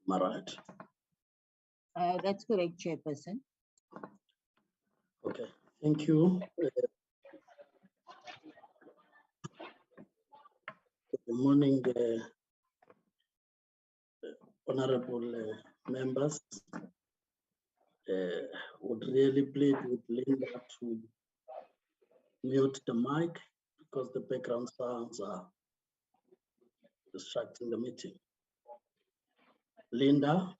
Am I right? That's correct, Chairperson. Okay, thank you. Good morning, honorable members. Would really plead with Linda to mute the mic because the background sounds are distracting the meeting. Linda,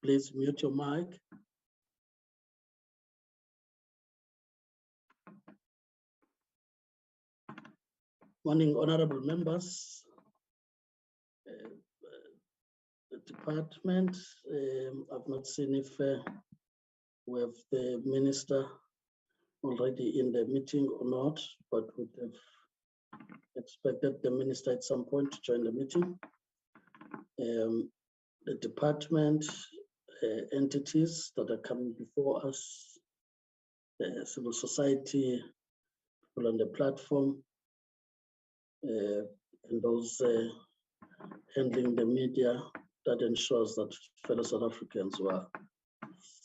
please mute your mic. Morning, honorable members. The department, I've not seen if we have the minister already in the meeting or not, but would have expected the minister at some point to join the meeting. The department entities that are coming before us, civil society, people on the platform, and those handling the media, that ensures that fellow South Africans who are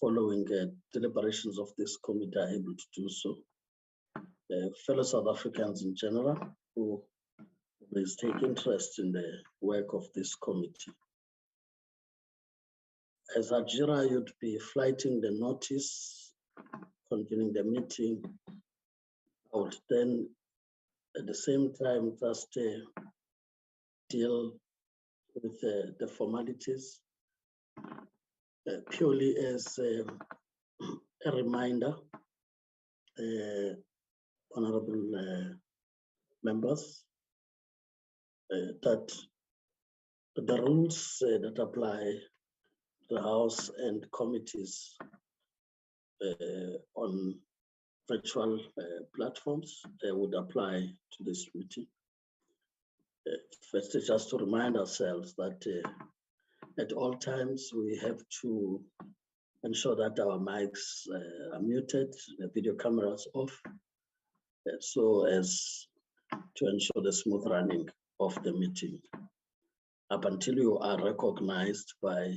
following deliberations of this committee are able to do so. Fellow South Africans in general who please take interest in the work of this committee. As Ajira, you'd be flighting the notice convening the meeting. I would then at the same time just deal with the formalities purely as a reminder, honorable members, that the rules that apply to the House and committees on virtual platforms would apply to this meeting. First, just to remind ourselves that at all times we have to ensure that our mics are muted, the video cameras off, so as to ensure the smooth running of the meeting. Up until you are recognized by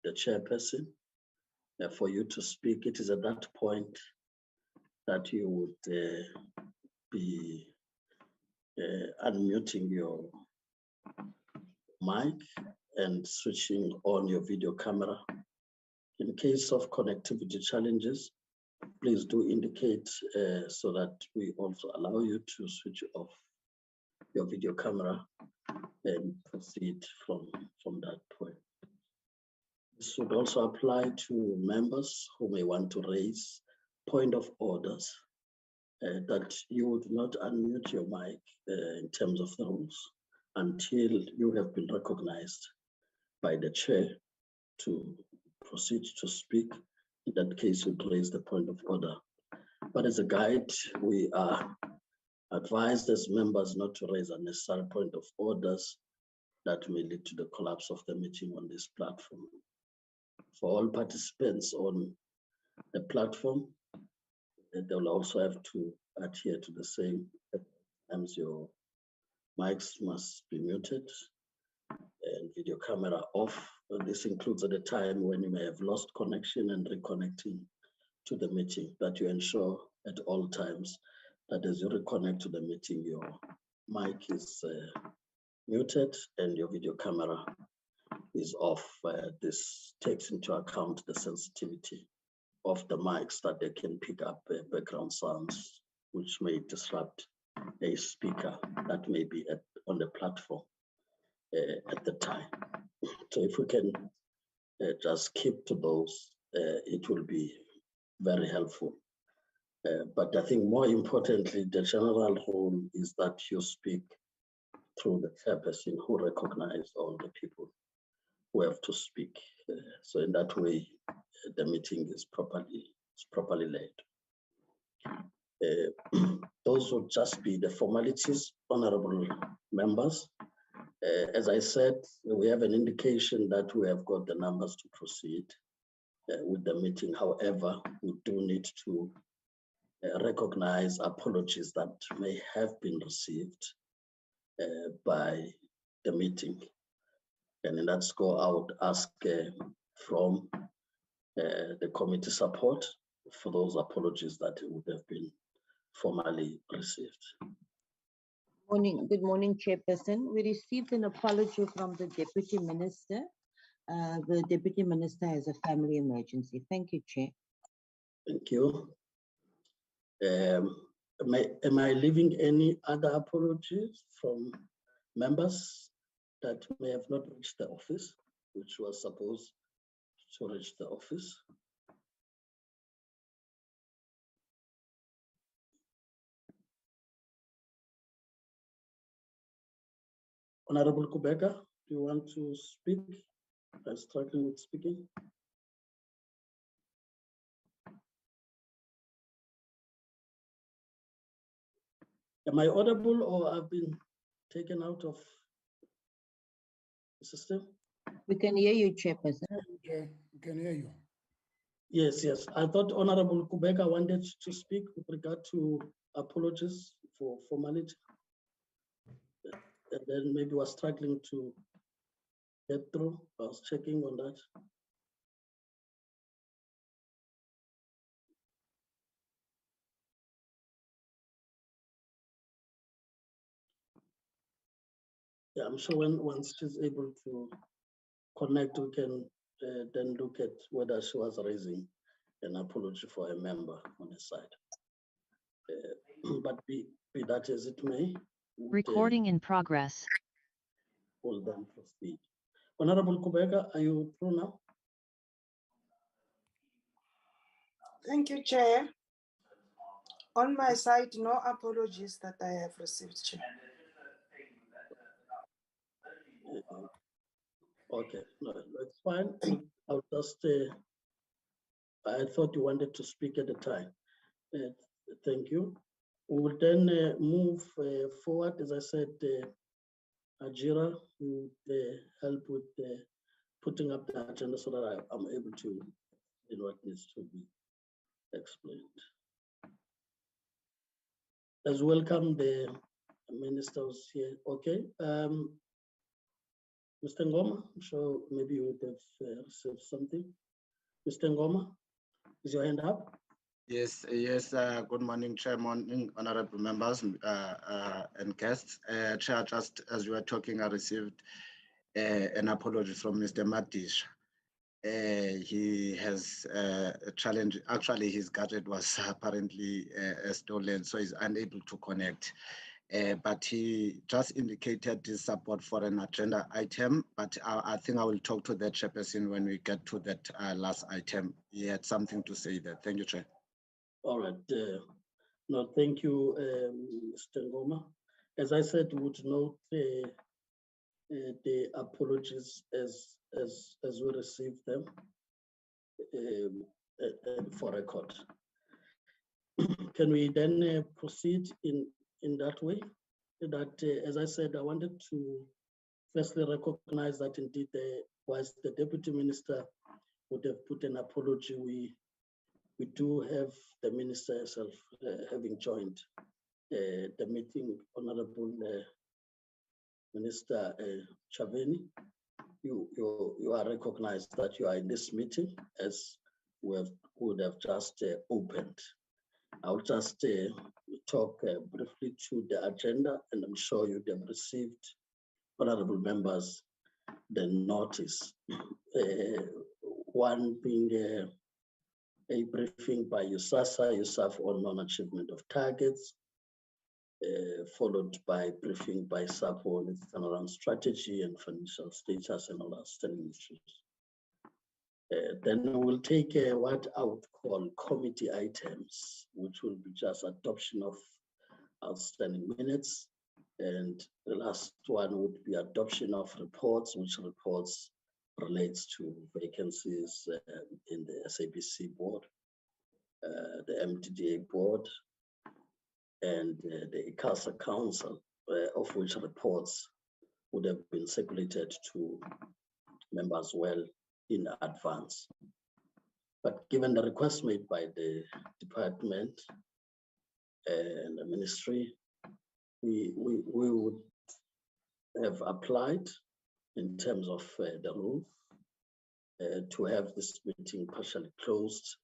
the chairperson for you to speak, it is at that point that you would be unmuting your mic and switching on your video camera. In case of connectivity challenges, please do indicate so that we also allow you to switch off your video camera and proceed from that point. This would also apply to members who may want to raise point of orders, that you would not unmute your mic in terms of the rules until you have been recognized by the chair to proceed to speak. In that case, you'd raise the point of order. But as a guide, we are advised as members not to raise unnecessary point of orders that may lead to the collapse of the meeting on this platform. For all participants on the platform, they will also have to adhere to the same. Sometimes your mics must be muted and video camera off. This includes at the time when you may have lost connection and reconnecting to the meeting, that you ensure at all times that as you reconnect to the meeting, your mic is muted and your video camera is off. This takes into account the sensitivity of the mics, that they can pick up background sounds which may disrupt a speaker that may be on the platform at the time. So if we can just keep to those, it will be very helpful. But I think more importantly, the general rule is that you speak through the chairperson who recognizes all the people who have to speak. So in that way, the meeting is properly led. Those would just be the formalities, honorable members. As I said, we have an indication that we have got the numbers to proceed with the meeting. However, we do need to recognize apologies that may have been received by the meeting. And in that score, I would ask from the committee support for those apologies that would have been formally received. Good morning, Chairperson. We received an apology from the Deputy Minister. The Deputy Minister has a family emergency. Thank you, Chair. Thank you. Am I leaving any other apologies from members that may have not reached the office, which was supposed to reach the office? Honorable Kubeka, do you want to speak? I'm struggling with speaking. Am I audible or I've been taken out of the system? We can hear you, Chairperson. Okay, we can hear you. Yes, yes. I thought Honorable Kubeka wanted to speak with regard to apologies for formality. And then maybe was struggling to get through. I was checking on that. Yeah, I'm sure once she's able to connect, we can then look at whether she was raising an apology for a member on the side. But be that as it may. Recording in progress. We'll then proceed. Honorable Kubeka, are you through now? Thank you, Chair. On my side, no apologies that I have received, Chair. Okay, no, that's fine. I'll just, I thought you wanted to speak at the time. Thank you. We will then move forward. As I said, Ajira will help with putting up the agenda so that I'm able to, what needs to be explained. Let's welcome the ministers here. Okay. Mr. Ngoma, I'm sure maybe you would have received something. Mr. Ngoma, is your hand up? Yes, good morning, Chair, morning, honorable members and guests. Chair, just as you were talking, I received an apology from Mr. Madish. He has a challenge. Actually, his gadget was apparently stolen, so he's unable to connect. But he just indicated his support for an agenda item, but I think I will talk to the chairperson when we get to that last item. He had something to say there. Thank you, Chair. All right. No, thank you, Mr. Ngoma. As I said, we would note the apologies as we receive them for record. Can we then proceed in that way? That, as I said, I wanted to firstly recognize that indeed, whilst the Deputy Minister would have put an apology, we do have the Minister herself having joined the meeting. Honorable Minister Chaveni, you are recognized that you are in this meeting as we would have just opened. I'll just talk briefly to the agenda, and I'm sure you'd have received, honorable members, the notice. One being a briefing by USAASA, USAF on non-achievement of targets, followed by briefing by SAPO on its turnaround strategy and financial status and all outstanding issues. Then we'll take what I would call committee items, which will be just adoption of outstanding minutes. And the last one would be adoption of reports, which reports relates to vacancies in the SABC board, the MDDA board, and the ICASA council, of which reports would have been circulated to members well in advance. But given the request made by the department and the ministry, we would have applied in terms of the rules, to have this meeting partially closed,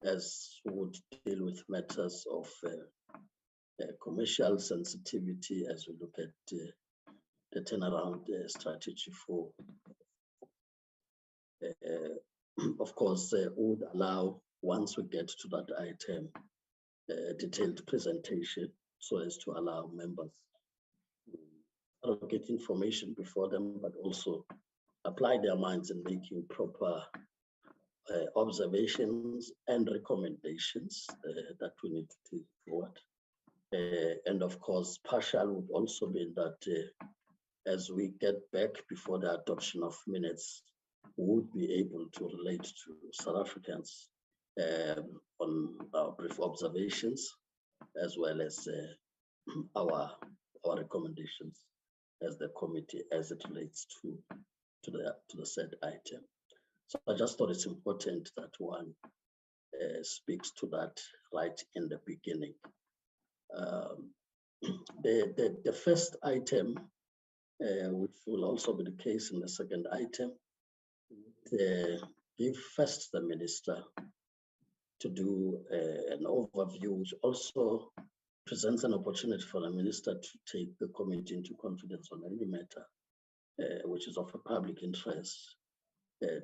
as would deal with matters of commercial sensitivity as we look at the turnaround strategy for, of course, would allow, once we get to that item, detailed presentation so as to allow members to get information before them, but also apply their minds in making proper observations and recommendations that we need to take forward. And of course, partial would also mean that as we get back before the adoption of minutes, we would be able to relate to South Africans on our brief observations, as well as our recommendations as the committee as it relates to the said item. So I just thought it's important that one speaks to that right in the beginning. The first item, which will also be the case in the second item, give first the minister to do an overview, which also presents an opportunity for the minister to take the committee into confidence on any matter which is of a public interest,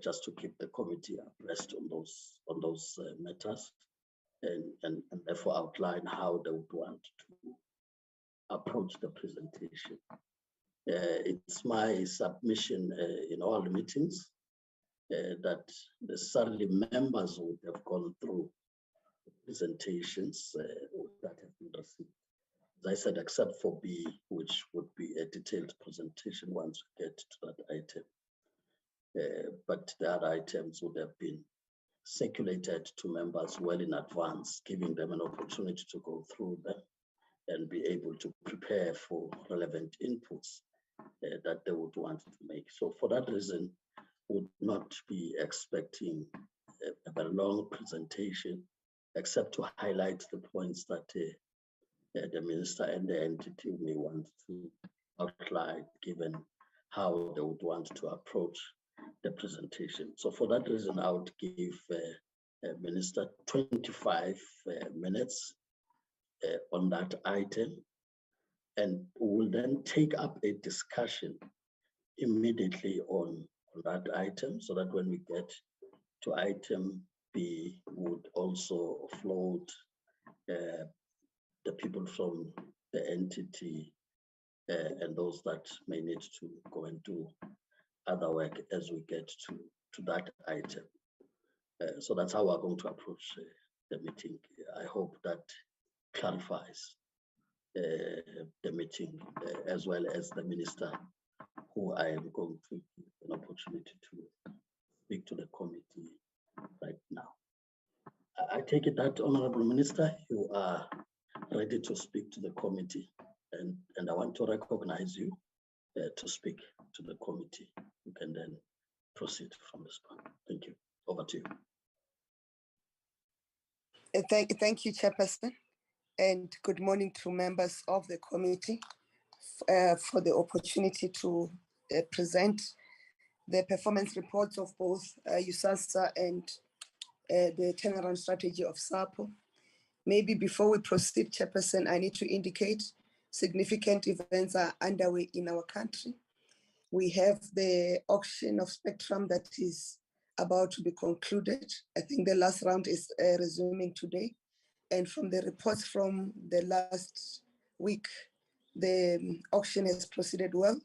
just to keep the committee abreast on those matters, and therefore outline how they would want to approach the presentation. It's my submission in all the meetings that necessarily members would have gone through the presentations that have been received. As I said, except for B, which would be a detailed presentation once we get to that item. But the other items would have been circulated to members well in advance, giving them an opportunity to go through them and be able to prepare for relevant inputs that they would want to make. So for that reason, would not be expecting a very long presentation, except to highlight the points that the minister and the entity may want to outline, given how they would want to approach the presentation. So for that reason, I would give Minister 25 minutes on that item, and we will then take up a discussion immediately on that item, so that when we get to item B, would also float the people from the entity and those that may need to go and do other work as we get to that item. So that's how we're going to approach the meeting. I hope that clarifies the meeting, as well as the minister, who I am going to give an opportunity to speak to the committee right now. I take it that, Honorable Minister, you are ready to speak to the committee, and I want to recognize you to speak to the committee. You can then proceed from this point. Thank you. Over to you. Thank you, Chairperson, and good morning to members of the committee for the opportunity to present the performance reports of both USAASA and the turnaround strategy of SAPO. Maybe before we proceed, Chairperson, I need to indicate significant events are underway in our country. We have the auction of spectrum that is about to be concluded. I think the last round is resuming today. And from the reports from the last week, the auction has proceeded well.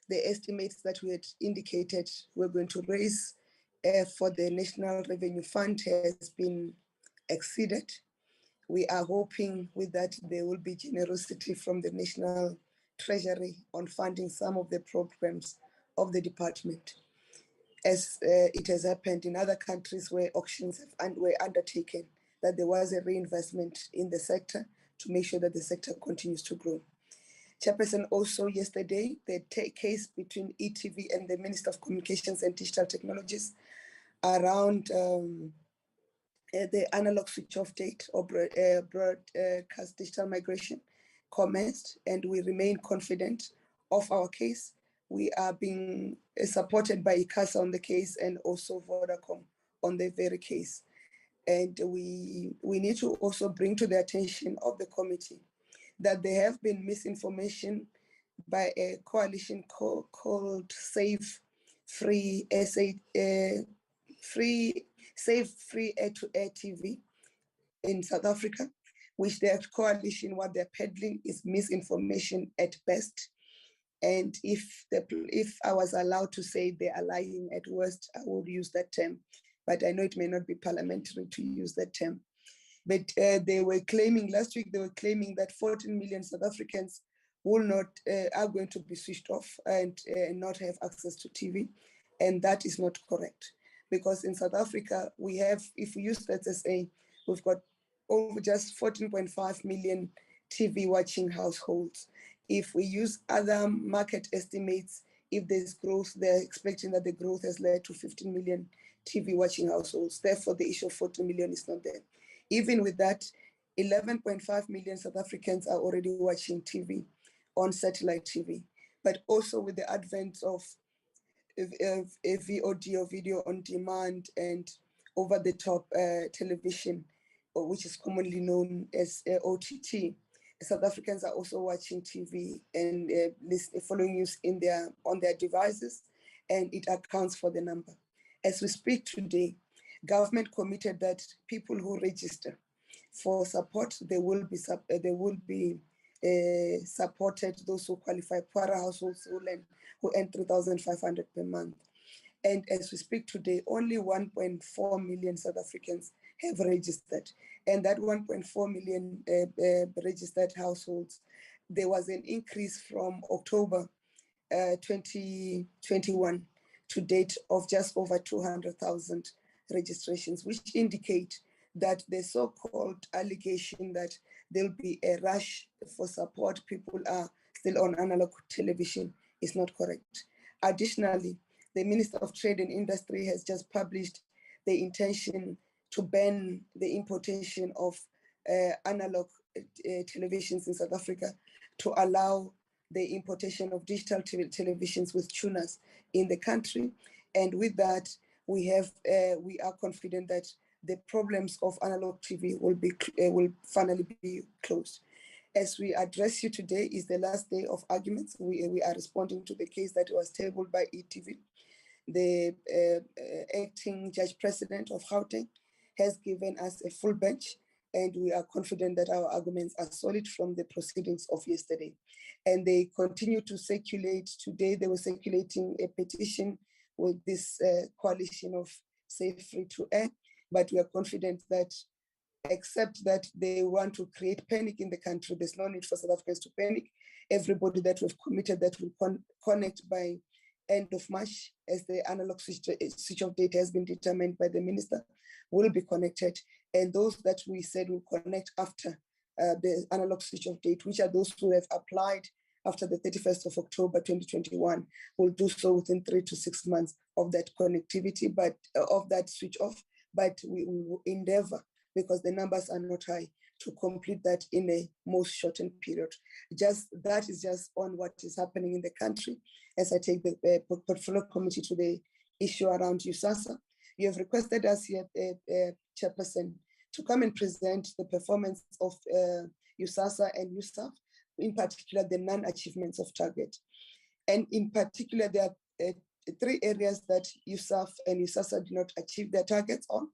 The estimates that we had indicated we're going to raise for the National Revenue Fund has been exceeded. We are hoping with that there will be generosity from the National Treasury on funding some of the programs of the department, as it has happened in other countries where auctions were undertaken, that there was a reinvestment in the sector to make sure that the sector continues to grow. Chairperson, also yesterday, the case between ETV and the Minister of Communications and Digital Technologies around the analog switch off date or broadcast digital migration commenced, and we remain confident of our case. we are being supported by ICASA on the case and also Vodacom on the very case. And we need to also bring to the attention of the committee that there have been misinformation by a coalition called Safe Free Air to Air TV in South Africa, which their coalition, what they're peddling is misinformation at best. And if I was allowed to say they are lying at worst, I would use that term. But I know it may not be parliamentary to use that term. But they were claiming, last week, they were claiming that 14 million South Africans will not, are going to be switched off and not have access to TV. And that is not correct. Because in South Africa, we have, if we use SSA, we've got over just 14.5 million TV watching households. If we use other market estimates, if there's growth, they're expecting that the growth has led to 15 million TV watching households. Therefore, the issue of 40 million is not there. Even with that, 11.5 million South Africans are already watching TV on satellite TV. But also with the advent of VOD or video on demand and over-the-top television, which is commonly known as OTT, South Africans are also watching TV and following news on their devices, and it accounts for the number. As we speak today, government committed that people who register for support, they will be supported. Those who qualify, poorer households who earn 3,500 per month. And as we speak today, only 1.4 million South Africans have registered. And that 1.4 million registered households, there was an increase from October 2021 to date of just over 200,000 registrations, which indicate that the so-called allegation that there'll be a rush for support, people are still on analog television, is not correct. Additionally, the Minister of Trade and Industry has just published the intention to ban the importation of analog televisions in South Africa to allow the importation of digital televisions with tuners in the country. And with that, we are confident that the problems of analog TV will finally be closed. As we address you today is the last day of arguments. We are responding to the case that was tabled by ETV. The acting judge president of Gauteng has given us a full bench, and we are confident that our arguments are solid from the proceedings of yesterday. And they continue to circulate. Today they were circulating a petition with this coalition of Safe Free to Air, but we are confident that except that they want to create panic in the country, there's no need for South Africans to panic. Everybody that we've committed that will connect by end of March, as the analog switch off date has been determined by the minister, will be connected. And those that we said will connect after the analog switch off date, which are those who have applied after the 31st of October 2021, will do so within 3 to 6 months of that connectivity, but of that switch off. But we will endeavor, because the numbers are not high, to complete that in a most shortened period. That is just on what is happening in the country. As I take the portfolio committee to the issue around USAASA, you have requested us here, Chairperson, to come and present the performance of USAASA and USAF, in particular the non-achievements of target. And in particular, there are 3 areas that USAF and USAASA do not achieve their targets on.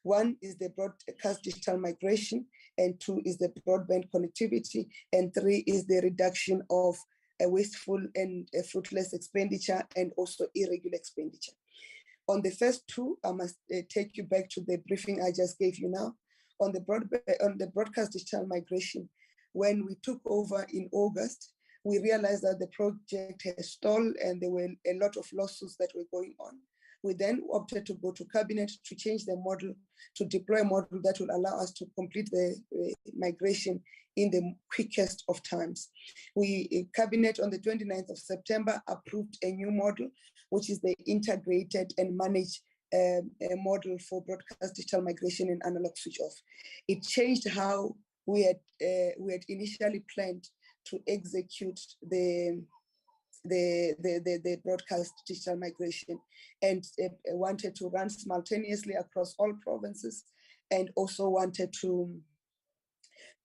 One is the broadcast digital migration, and 2 is the broadband connectivity, and 3 is the reduction of a wasteful and a fruitless expenditure and also irregular expenditure. On the first 2, I must take you back to the briefing I just gave you now. On the broadcast digital migration, when we took over in August, we realized that the project has stalled and there were a lot of lawsuits that were going on. We then opted to go to cabinet to change the model, to deploy a model that will allow us to complete the migration in the quickest of times. Cabinet on the 29th of September approved a new model, which is the integrated and managed model for broadcast digital migration and analog switch off. It changed how we had initially planned to execute the the broadcast digital migration, and wanted to run simultaneously across all provinces, and also wanted to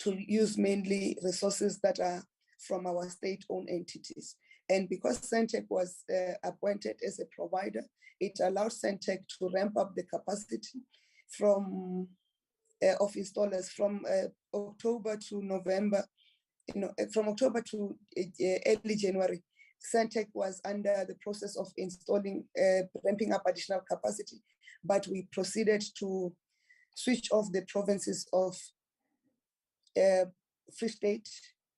use mainly resources that are from our state-owned entities. And because Centec was appointed as a provider, it allowed Centec to ramp up the capacity from of installers from October to November, from October to early January. Centec was under the process of installing, ramping up additional capacity, but we proceeded to switch off the provinces of Free State,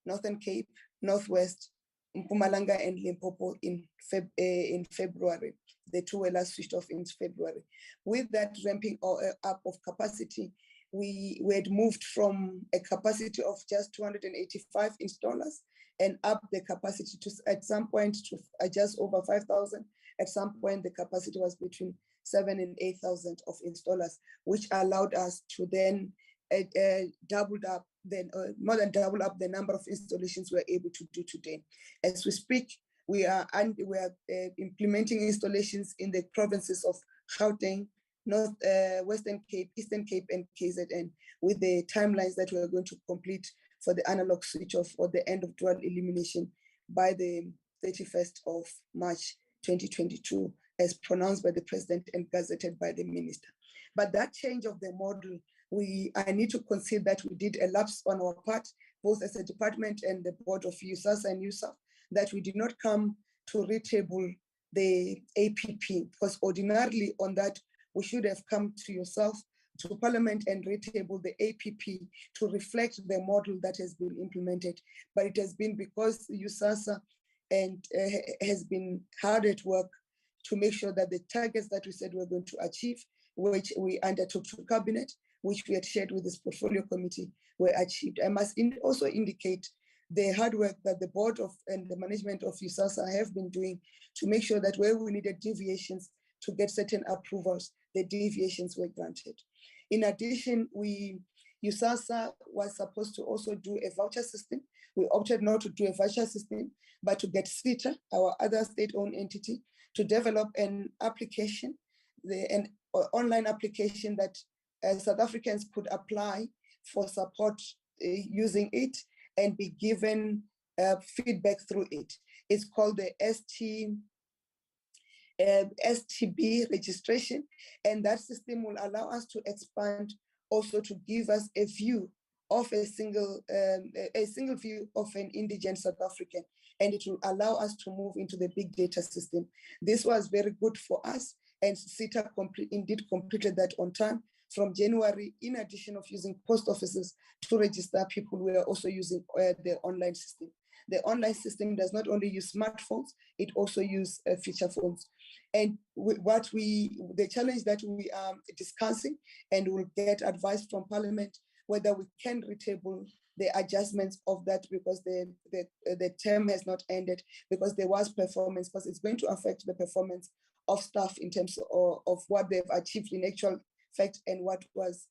Northern Cape, Northwest, Mpumalanga, and Limpopo in February. The two were last switched off in February. With that ramping up of capacity, we had moved from a capacity of just 285 installers and up the capacity to, at some point, to just over 5,000. At some point, the capacity was between 7,000 and 8,000 of installers, which allowed us to then more than double up the number of installations we're able to do today. As we speak, we are implementing installations in the provinces of Gauteng, Western Cape, Eastern Cape, and KZN, with the timelines that we are going to complete for the analog switch off or the end of dual elimination by the 31st of March 2022, as pronounced by the President and gazetted by the Minister. But that change of the model, I need to concede that we did a lapse on our part, both as a department and the board of USAASA and USAF, that we did not come to retable the APP, because ordinarily on that, we should have come to yourself, to Parliament, and retable the APP to reflect the model that has been implemented. But it has been because USAASA has been hard at work to make sure that the targets that we said we're going to achieve, which we undertook to Cabinet, which we had shared with this portfolio committee, were achieved. I must also indicate the hard work that the board and the management of USAASA have been doing to make sure that where we needed deviations to get certain approvals, the deviations were granted. In addition, USAASA was supposed to also do a voucher system. We opted not to do a voucher system, but to get SITA, our other state-owned entity, to develop an application, an online application that South Africans could apply for support using it and be given feedback through it. It's called the STB registration, and that system will allow us to expand, also to give us a view of a single view of an indigent South African, and it will allow us to move into the big data system. This was very good for us, and SITA indeed completed that on time. From January, in addition of using post offices to register people, we are also using the online system. The online system does not only use smartphones, it also uses feature phones. And the challenge that we are discussing, and we'll get advice from Parliament, whether we can retable the adjustments of that, because the term has not ended, because there was performance, because it's going to affect the performance of staff in terms of what they've achieved in actual fact and what was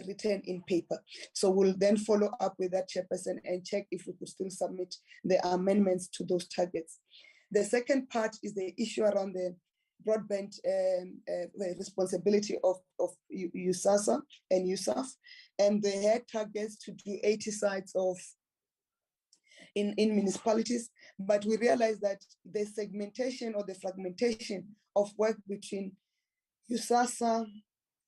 written in paper. So we'll then follow up with that, Chairperson, and check if we could still submit the amendments to those targets. The second part is the issue around the broadband, the responsibility of USAASA and USAF, and they had targets to do 80 sites in municipalities, but we realized that the segmentation or the fragmentation of work between USAASA,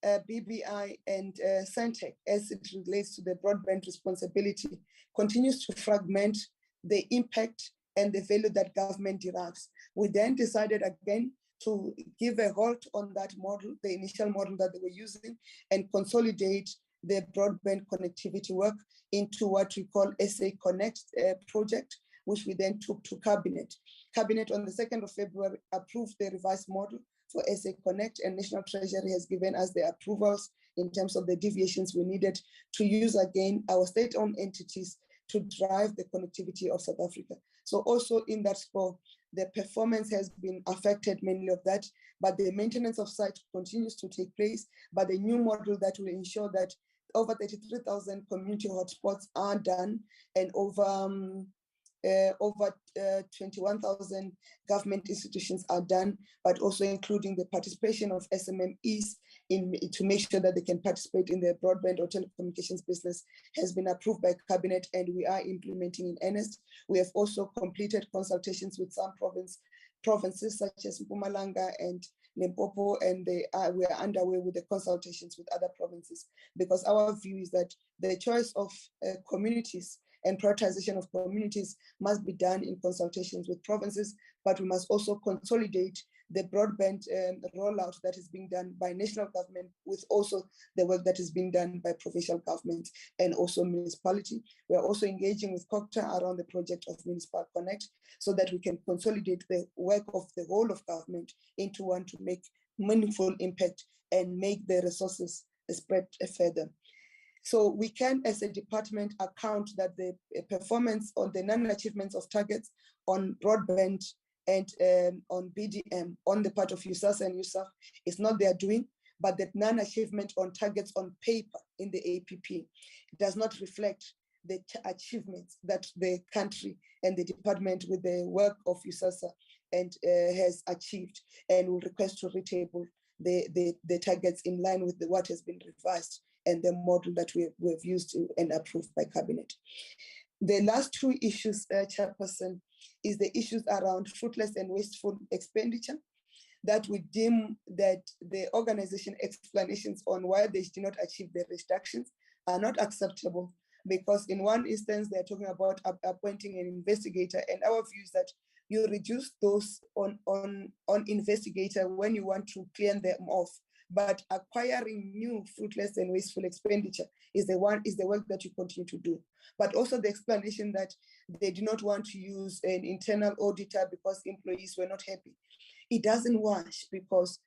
BBI, and Centec, as it relates to the broadband responsibility, continues to fragment the impact and the value that government derives. We then decided again to give a halt on that model, the initial model that they were using, and consolidate the broadband connectivity work into what we call SA Connect project, which we then took to Cabinet. Cabinet on the 2nd of February approved the revised model for SA Connect, and National Treasury has given us the approvals in terms of the deviations we needed to use again our state-owned entities to drive the connectivity of South Africa. So also in that score, the performance has been affected mainly of that, but the maintenance of site continues to take place. But the new model that will ensure that over 33,000 community hotspots are done, and over over 21,000 government institutions are done, but also including the participation of SMMEs to make sure that they can participate in the broadband or telecommunications business has been approved by Cabinet, and we are implementing in earnest. We have also completed consultations with some provinces such as Mpumalanga and Limpopo, and we are underway with the consultations with other provinces, because our view is that the choice of communities and prioritization of communities must be done in consultations with provinces, but we must also consolidate the broadband rollout that is being done by national government with also the work that is being done by provincial government and also municipality. We are also engaging with COCTA around the project of Municipal Connect so that we can consolidate the work of the whole of government into one to make meaningful impact and make the resources spread further. So we can, as a department, account that the performance on the non-achievements of targets on broadband and on BDM on the part of USAASA and USAF is not their doing, but that non-achievement on targets on paper in the APP does not reflect the achievements that the country and the department with the work of USAASA and has achieved, and will request to retable the targets in line with what has been revised and the model that we've used and approved by Cabinet. The last two issues, Chairperson, is the issues around fruitless and wasteful expenditure, that we deem that the organization explanations on why they did not achieve the reductions are not acceptable, because in one instance, they're talking about appointing an investigator, and our view is that you reduce those on investigator when you want to clear them off. But acquiring new fruitless and wasteful expenditure is the work that you continue to do. But also the explanation that they do not want to use an internal auditor because employees were not happy. It doesn't wash, because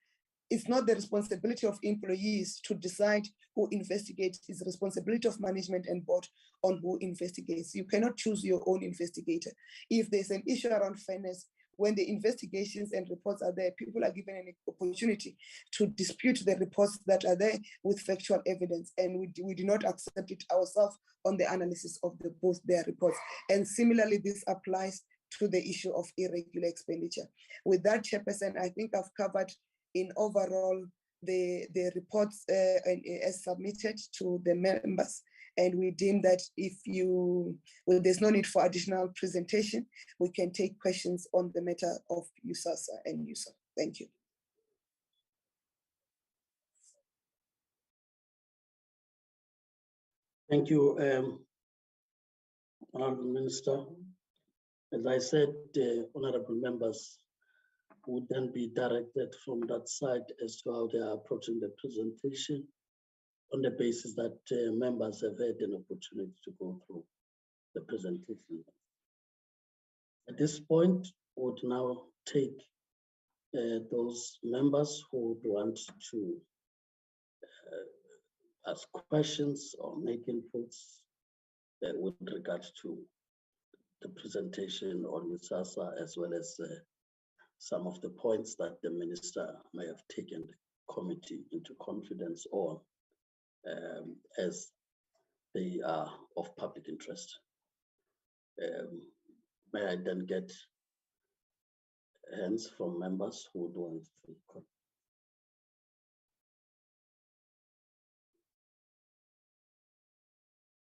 it's not the responsibility of employees to decide who investigates. It's the responsibility of management and board on who investigates. You cannot choose your own investigator. If there's an issue around fairness, when the investigations and reports are there, people are given an opportunity to dispute the reports that are there with factual evidence, and we do not accept it ourselves on the analysis of both their reports. And similarly, this applies to the issue of irregular expenditure. With that, Chairperson, I think I've covered in overall the reports as submitted to the members. And we deem that there's no need for additional presentation, we can take questions on the matter of USAASA and USAF. Thank you. Thank you, Honourable Minister. As I said, honourable members would then be directed from that side as to how they are approaching the presentation, on the basis that members have had an opportunity to go through the presentation. At this point, we would now take those members who would want to ask questions or make inputs with regards to the presentation on USAASA, as well as some of the points that the minister may have taken the committee into confidence on, as they are of public interest. May I then get hands from members who would want to comment?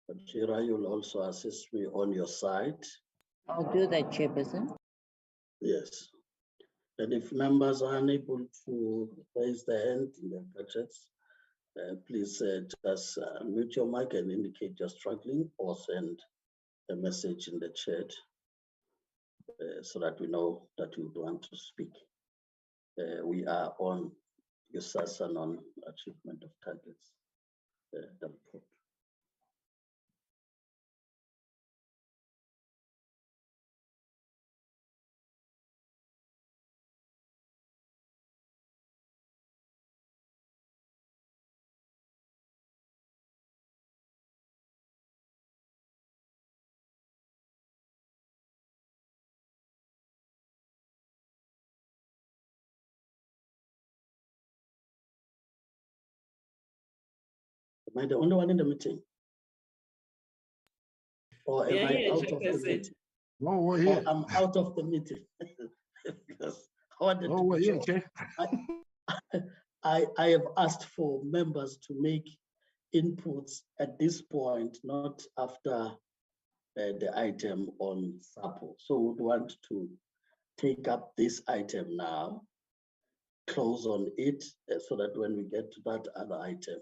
But Jira, you'll also assist me on your side. I'll do that, Chairperson. Yes. And if members are unable to raise their hand in their gadgets, please just mute your mic and indicate you're struggling, or send a message in the chat so that we know that you want to speak. We are on USAASA non-achievement of targets, the report. Am I the only one in the meeting? Or am I out of the meeting? Oh, we're or here. I'm out of the meeting. Because I wanted Oh, to we're be here, sure. Chair. I have asked for members to make inputs at this point, not after the item on SAPO. So we want to take up this item now, close on it, so that when we get to that other item,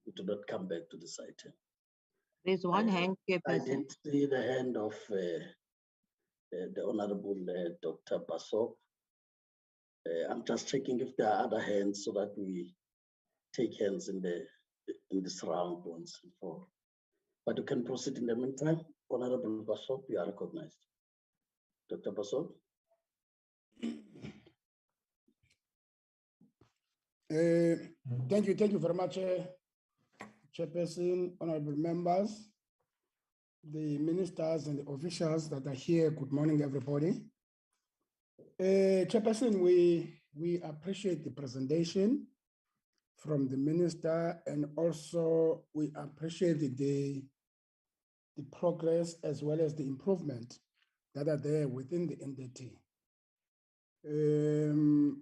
we do not come back to this item. There's one hand, I Chairperson. did see the hand of the Honorable Dr. Basok. I'm just checking if there are other hands so that we take hands in this round once and for all. But you can proceed in the meantime. Honorable Basok, you are recognized. Dr. Basok. Thank you very much, Chairperson, honorable members, the ministers and the officials that are here. Good morning, everybody. Chairperson, we appreciate the presentation from the minister, and also we appreciate the progress as well as the improvement that are there within the NDT.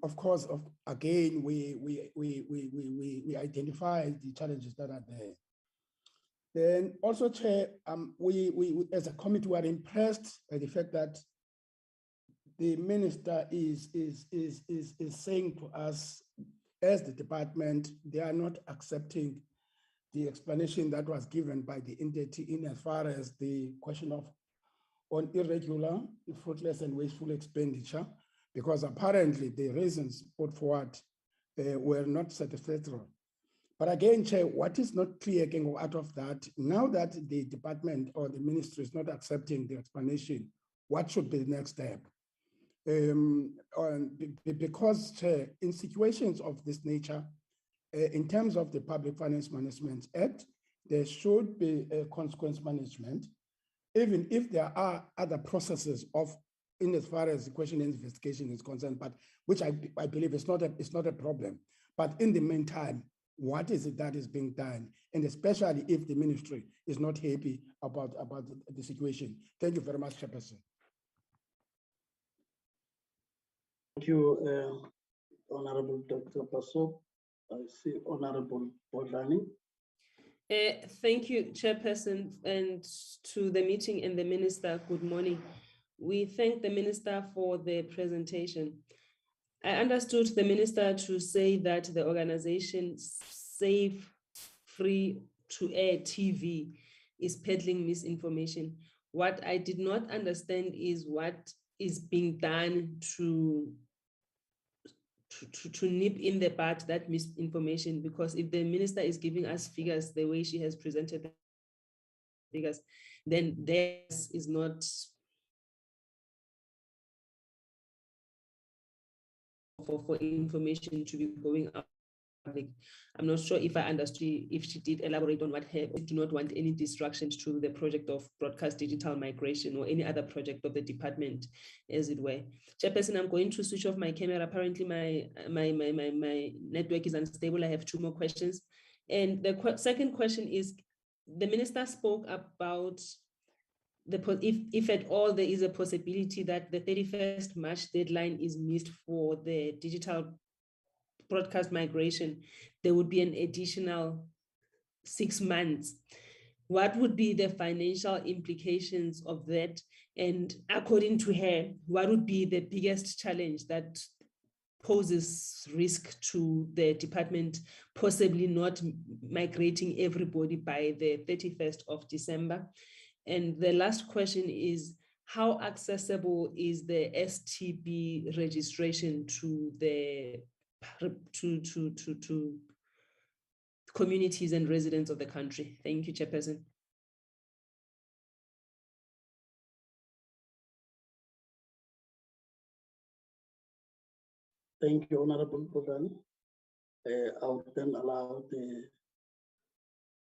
Of course, again, we identify the challenges that are there. Then also, Chair, we as a committee were impressed by the fact that the minister is saying to us, as the department, they are not accepting the explanation that was given by the NDT in as far as the question of on irregular, fruitless and wasteful expenditure, because apparently the reasons put forward were not satisfactory. But again, Chair, what is not clear out of that, now that the department or the ministry is not accepting the explanation, what should be the next step? Because, Chair, in situations of this nature, in terms of the Public Finance Management Act, there should be a consequence management, even if there are other processes of, in as far as the question and investigation is concerned, but which I believe is not a problem. But in the meantime, what is it that is being done? And especially if the ministry is not happy about the situation. Thank you very much, Chairperson. Thank you, Honorable Dr. Basok. I see Honorable Bodlani. Thank you, Chairperson, and to the meeting and the Minister, good morning. We thank the Minister for the presentation. I understood the Minister to say that the organization Safe Free to Air TV is peddling misinformation. What I did not understand is what is being done to nip in the bud that misinformation, because if the minister is giving us figures the way she has presented the figures, then theirs is not for information to be going out. I'm not sure if I understood, if she did elaborate on what her, we do not want any distractions to the project of broadcast digital migration or any other project of the department, as it were. Chairperson, I'm going to switch off my camera. Apparently my network is unstable. I have 2 more questions. And the second question is, the minister spoke about if at all there is a possibility that the 31st March deadline is missed for the digital broadcast migration, there would be an additional 6 months. What would be the financial implications of that? And according to her, what would be the biggest challenge that poses risk to the department, possibly not migrating everybody by the 31st of December? And the last question is, how accessible is the STB registration to the to communities and residents of the country? Thank you, Chairperson. Thank you, Honorable Bodani. I would then allow the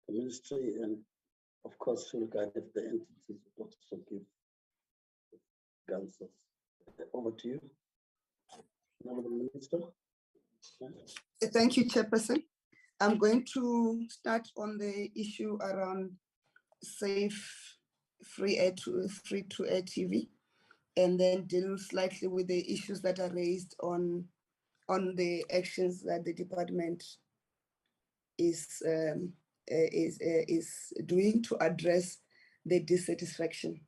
ministry, and of course, we'll guide if the entities would also give answers. Over to you, Honorable Minister. Thank you, Chairperson. I'm going to start on the issue around safe free to air TV. and then deal slightly with the issues that are raised on the actions that the department is doing to address the dissatisfaction.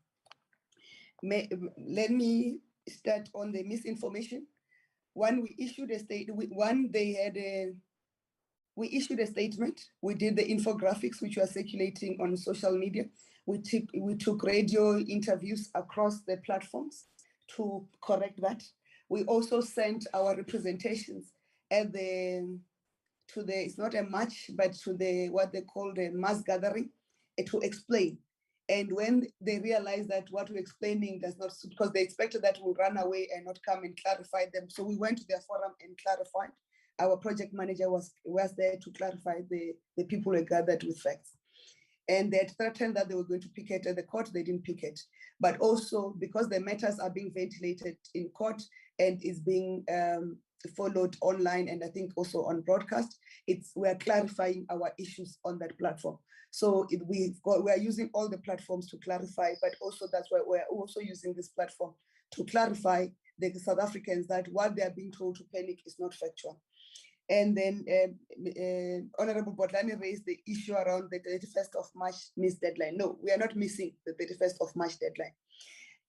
Let me start on the misinformation. When we issued a we issued a statement. We did the infographics, which were circulating on social media. We took radio interviews across the platforms to correct that. We also sent our representations at it's not a march, but to what they call the mass gathering to explain. And when they realized that what we're explaining does not suit, because they expected that we'll run away and not come and clarify them. So we went to their forum and clarified. Our project manager was there to clarify the people who gathered with facts. And they had threatened that they were going to picket at the court. They didn't picket. But also because the matters are being ventilated in court and is being followed online, and I think also on broadcast, we're clarifying our issues on that platform. So we're using all the platforms to clarify, but also that's why we're also using this platform to clarify the South Africans that what they are being told to panic is not factual. And then Honorable Botlani raised the issue around the 31st of March missed deadline. No, we are not missing the 31st of March deadline.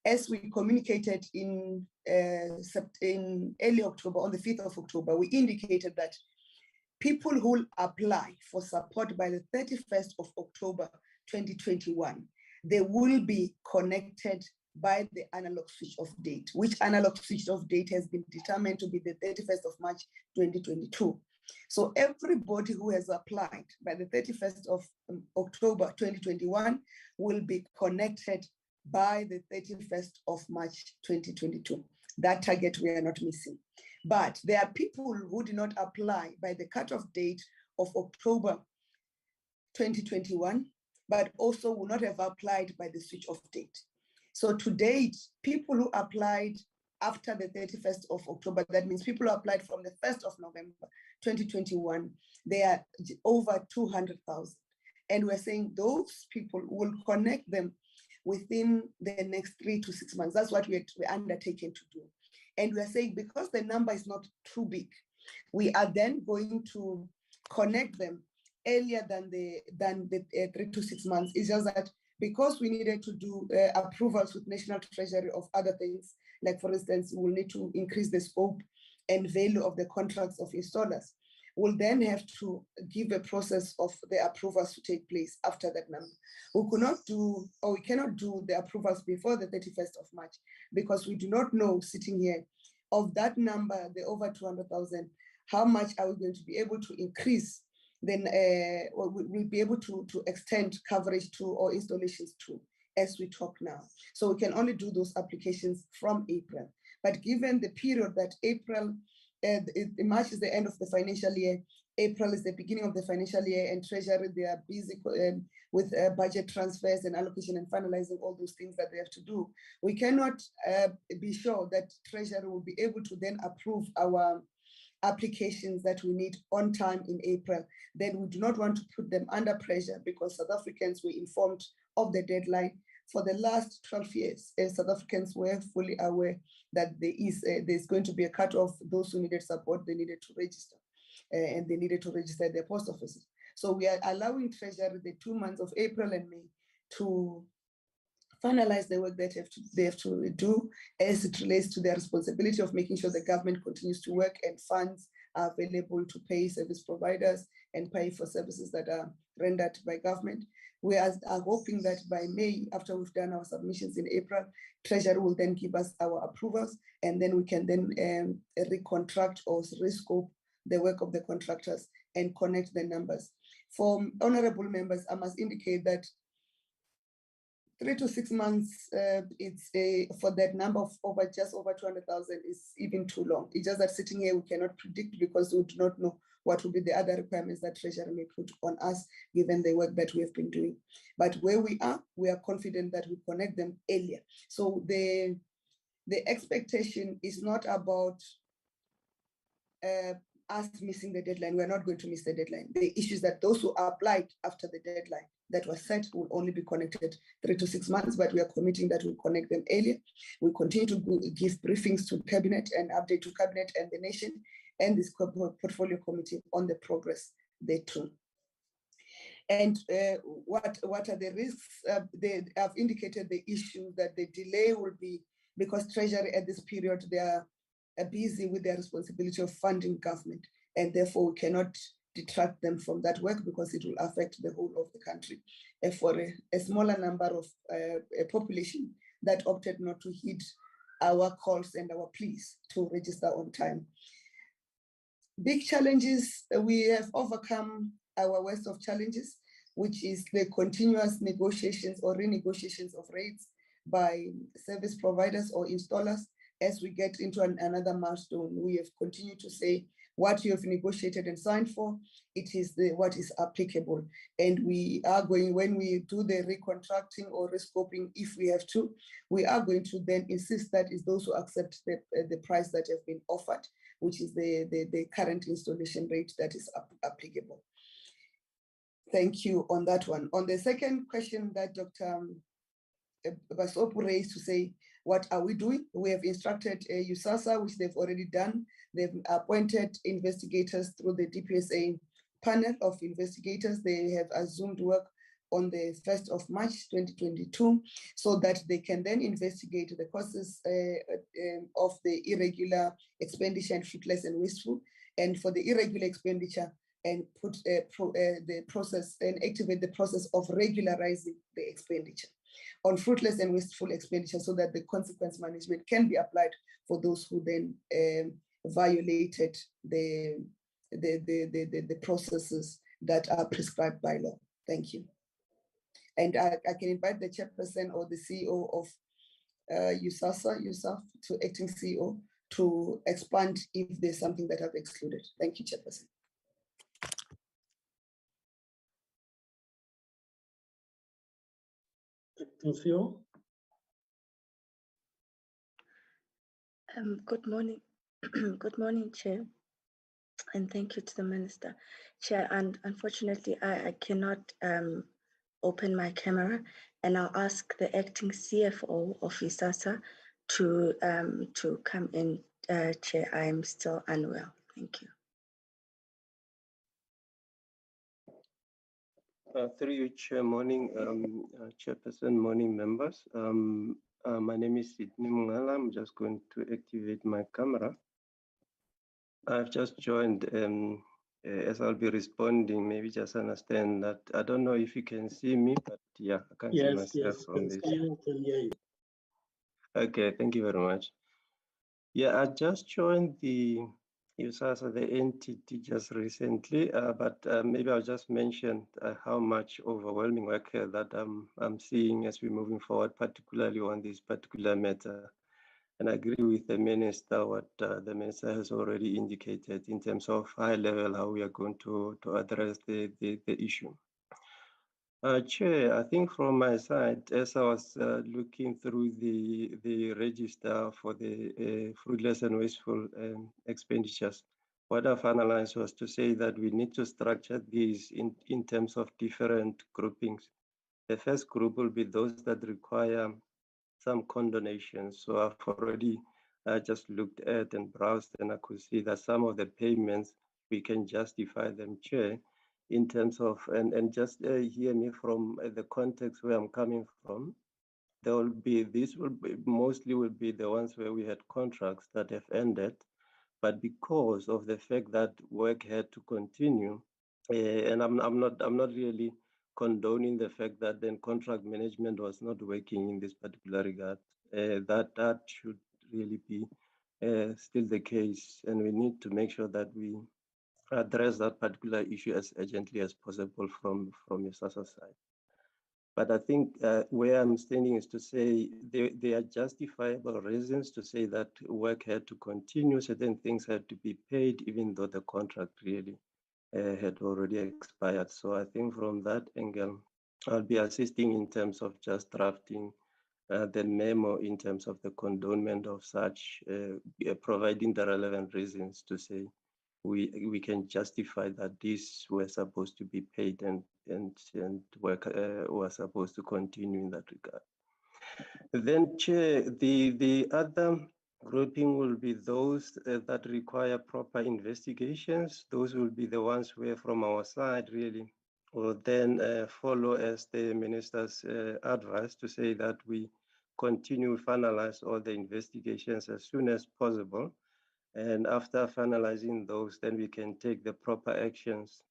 As we communicated in early October, on the 5th of October, we indicated that people who apply for support by the 31st of October 2021, they will be connected by the analog switch off date, which analog switch off date has been determined to be the 31st of March 2022. So everybody who has applied by the 31st of October 2021 will be connected by the 31st of March 2022. That target we are not missing. But there are people who did not apply by the cutoff date of October 2021, but also will not have applied by the switch off date. So to date, people who applied after the 31st of October, that means people who applied from the 1st of November 2021, they are over 200,000. And we're saying those people will connect them within the next 3 to 6 months. That's what we're undertaking to do. And we're saying because the number is not too big, we are then going to connect them earlier than the 3 to 6 months. It's just that because we needed to do approvals with National Treasury of other things, like for instance, we'll need to increase the scope and value of the contracts of installers. We'll then have to give a process of the approvals to take place after that number. We cannot do the approvals before the 31st of March because we do not know, sitting here, of that number, the over 200,000, how much are we going to be able to increase, then we'll be able to extend coverage to or installations to as we talk now. So we can only do those applications from April. But given the period that March is the end of the financial year, April is the beginning of the financial year, and Treasury, they are busy with budget transfers and allocation and finalizing all those things that they have to do. We cannot be sure that Treasury will be able to then approve our applications that we need on time in April. Then we do not want to put them under pressure because South Africans were informed of the deadline for the last 12 years. South Africans were fully aware that there's going to be a cut-off. Those who needed support, they needed to register, and they needed to register at their post offices. So we are allowing Treasury the 2 months of April and May to finalize the work that they have to do as it relates to their responsibility of making sure the government continues to work and funds are available to pay service providers and pay for services that are rendered by government. We are hoping that by May, after we've done our submissions in April, Treasury will then give us our approvals, and then we can then recontract or rescope the work of the contractors and connect the numbers. For honorable members, I must indicate that 3 to 6 months, for that number of just over 200,000 is even too long. It's just that sitting here, we cannot predict because we do not know what will be the other requirements that Treasury may put on us, given the work that we have been doing. But where we are confident that we connect them earlier. So the expectation is not about us missing the deadline. We're not going to miss the deadline. The issue is that those who applied after the deadline, that was set will only be connected 3 to 6 months, but we are committing that we'll connect them earlier. We continue to give briefings to Cabinet and update to Cabinet and the nation and this portfolio committee on the progress thereto. And what are the risks? They have indicated the issue that the delay will be because Treasury at this period, they are busy with their responsibility of funding government, and therefore we cannot detract them from that work because it will affect the whole of the country. And for a smaller number of a population that opted not to heed our calls and our pleas to register on time. Big challenges, we have overcome our worst of challenges, which is the continuous negotiations or renegotiations of rates by service providers or installers. As we get into another milestone, we have continued to say what you have negotiated and signed for, it is what is applicable. And we are going, when we do the recontracting or rescoping, if we have to, we are going to then insist that is those who accept the price that have been offered, which is the current installation rate that is applicable. Thank you on that one. On the second question that Dr. Basopo raised to say, what are we doing? We have instructed USAASA, which they've already done. They've appointed investigators through the DPSA panel of investigators. They have assumed work on the 1st of March 2022, so that they can then investigate the causes of the irregular expenditure and fruitless and wasteful. And for the irregular expenditure, and put the process and activate the process of regularizing the expenditure on fruitless and wasteful expenditure, so that the consequence management can be applied for those who then violated the processes that are prescribed by law. Thank you. And I can invite the chairperson or the CEO of USAF, to acting CEO, to expand if there's something that I've excluded. Thank you, chairperson. CEO. Good morning. Good morning, Chair. And thank you to the Minister. Chair, and unfortunately, I cannot open my camera, and I'll ask the acting CFO of USAASA to come in. Chair, I am still unwell. Thank you. Through you, Chair, morning, Chairperson, morning members. My name is Sidney Mungala. I'm just going to activate my camera. I've just joined, as I'll be responding, maybe just understand that, I don't know if you can see me, but yeah, I can see myself on this. Okay, thank you very much. Yeah, I just joined the USAASA, the entity, just recently, but maybe I'll just mention how much overwhelming work that I'm seeing as we're moving forward, particularly on this particular matter. And I agree with the Minister, what the Minister has already indicated in terms of high level, how we are going to address the issue. Chair, I think from my side, as I was looking through the register for the fruitless and wasteful expenditures, what I've analyzed was to say that we need to structure these in terms of different groupings. The first group will be those that require some condonation. So I've already just looked at and browsed, and I could see that some of the payments, we can justify them, Chair, in terms of, and just hear me from the context where I'm coming from. There will be, this will be, mostly will be the ones where we had contracts that have ended, but because of the fact that work had to continue, and I'm not really condoning the fact that then contract management was not working in this particular regard. That should really be still the case, and we need to make sure that we address that particular issue as urgently as possible from USAASA side. But I think where I'm standing is to say there are justifiable reasons to say that work had to continue, certain things had to be paid, even though the contract really had already expired. So I think from that angle, I'll be assisting in terms of just drafting the memo in terms of the condonement of such, providing the relevant reasons to say we can justify that these were supposed to be paid and were supposed to continue in that regard. Then, Chair, the other grouping will be those that require proper investigations. Those will be the ones where from our side really will then follow as the minister's advice to say that we continue finalize all the investigations as soon as possible. And after finalizing those, then we can take the proper actions.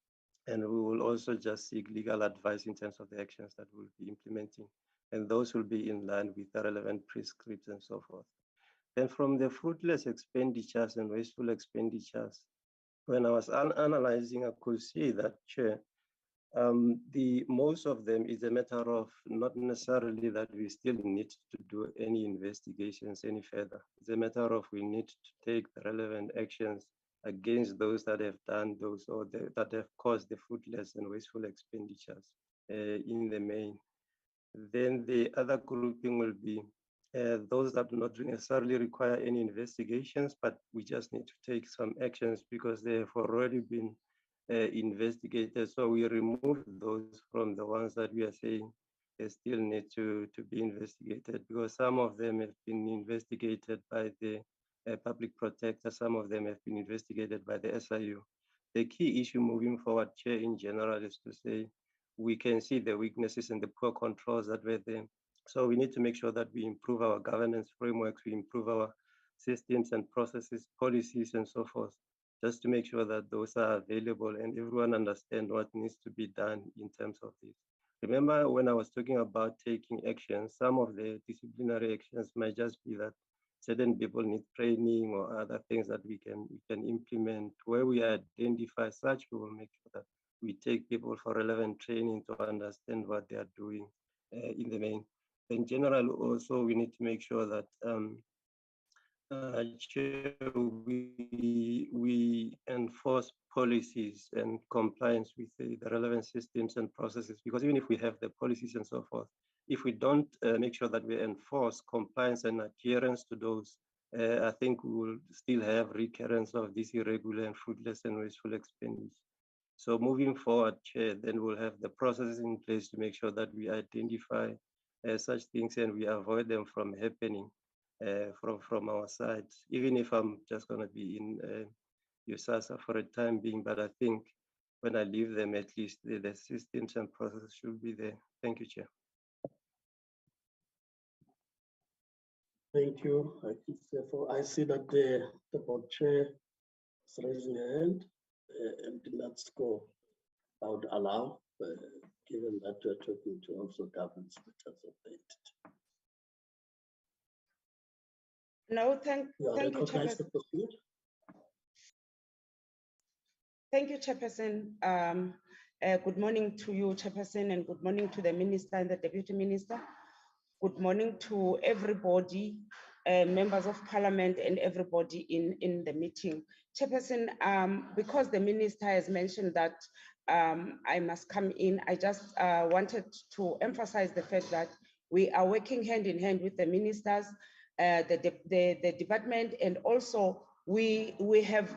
And we will also just seek legal advice in terms of the actions that we'll be implementing. And those will be in line with the relevant prescripts and so forth. Then from the fruitless expenditures and wasteful expenditures, when I was analyzing, I could see that, Chair, most of them is a matter of not necessarily that we still need to do any investigations any further. It's a matter of we need to take the relevant actions against those that have done those or that have caused the fruitless and wasteful expenditures in the main. Then the other grouping will be those that do not necessarily require any investigations, but we just need to take some actions because they have already been investigated. So we remove those from the ones that we are saying they still need to be investigated, because some of them have been investigated by the public protector, some of them have been investigated by the SIU. The key issue moving forward, Chair, in general, is to say we can see the weaknesses and the poor controls that were there. So we need to make sure that we improve our governance frameworks, we improve our systems and processes, policies, and so forth, just to make sure that those are available and everyone understands what needs to be done in terms of this. Remember when I was talking about taking action, some of the disciplinary actions might just be that certain people need training or other things that we can implement. Where we identify such, we will make sure that we take people for relevant training to understand what they are doing in the main. In general, also, we need to make sure that we enforce policies and compliance with the relevant systems and processes, because even if we have the policies and so forth, if we don't make sure that we enforce compliance and adherence to those, I think we will still have recurrence of this irregular and fruitless and wasteful expenditure. So moving forward, Chair, then we'll have the processes in place to make sure that we identify such things and we avoid them from happening from our side, even if I'm just going to be in USAASA for a time being, but I think when I leave them, at least the systems and processes should be there. Thank you, Chair. Thank you. I see that the board chair is raising her hand and did not score. I would allow, given that we're talking to also governance matters of the entity. No, thank you, Chairperson. Thank you, Chairperson. Good morning to you, Chairperson, and good morning to the Minister and the Deputy Minister. Good morning to everybody, members of Parliament and everybody in the meeting. Chairperson, because the Minister has mentioned that I must come in, I just wanted to emphasize the fact that we are working hand in hand with the ministers, the department, and also we have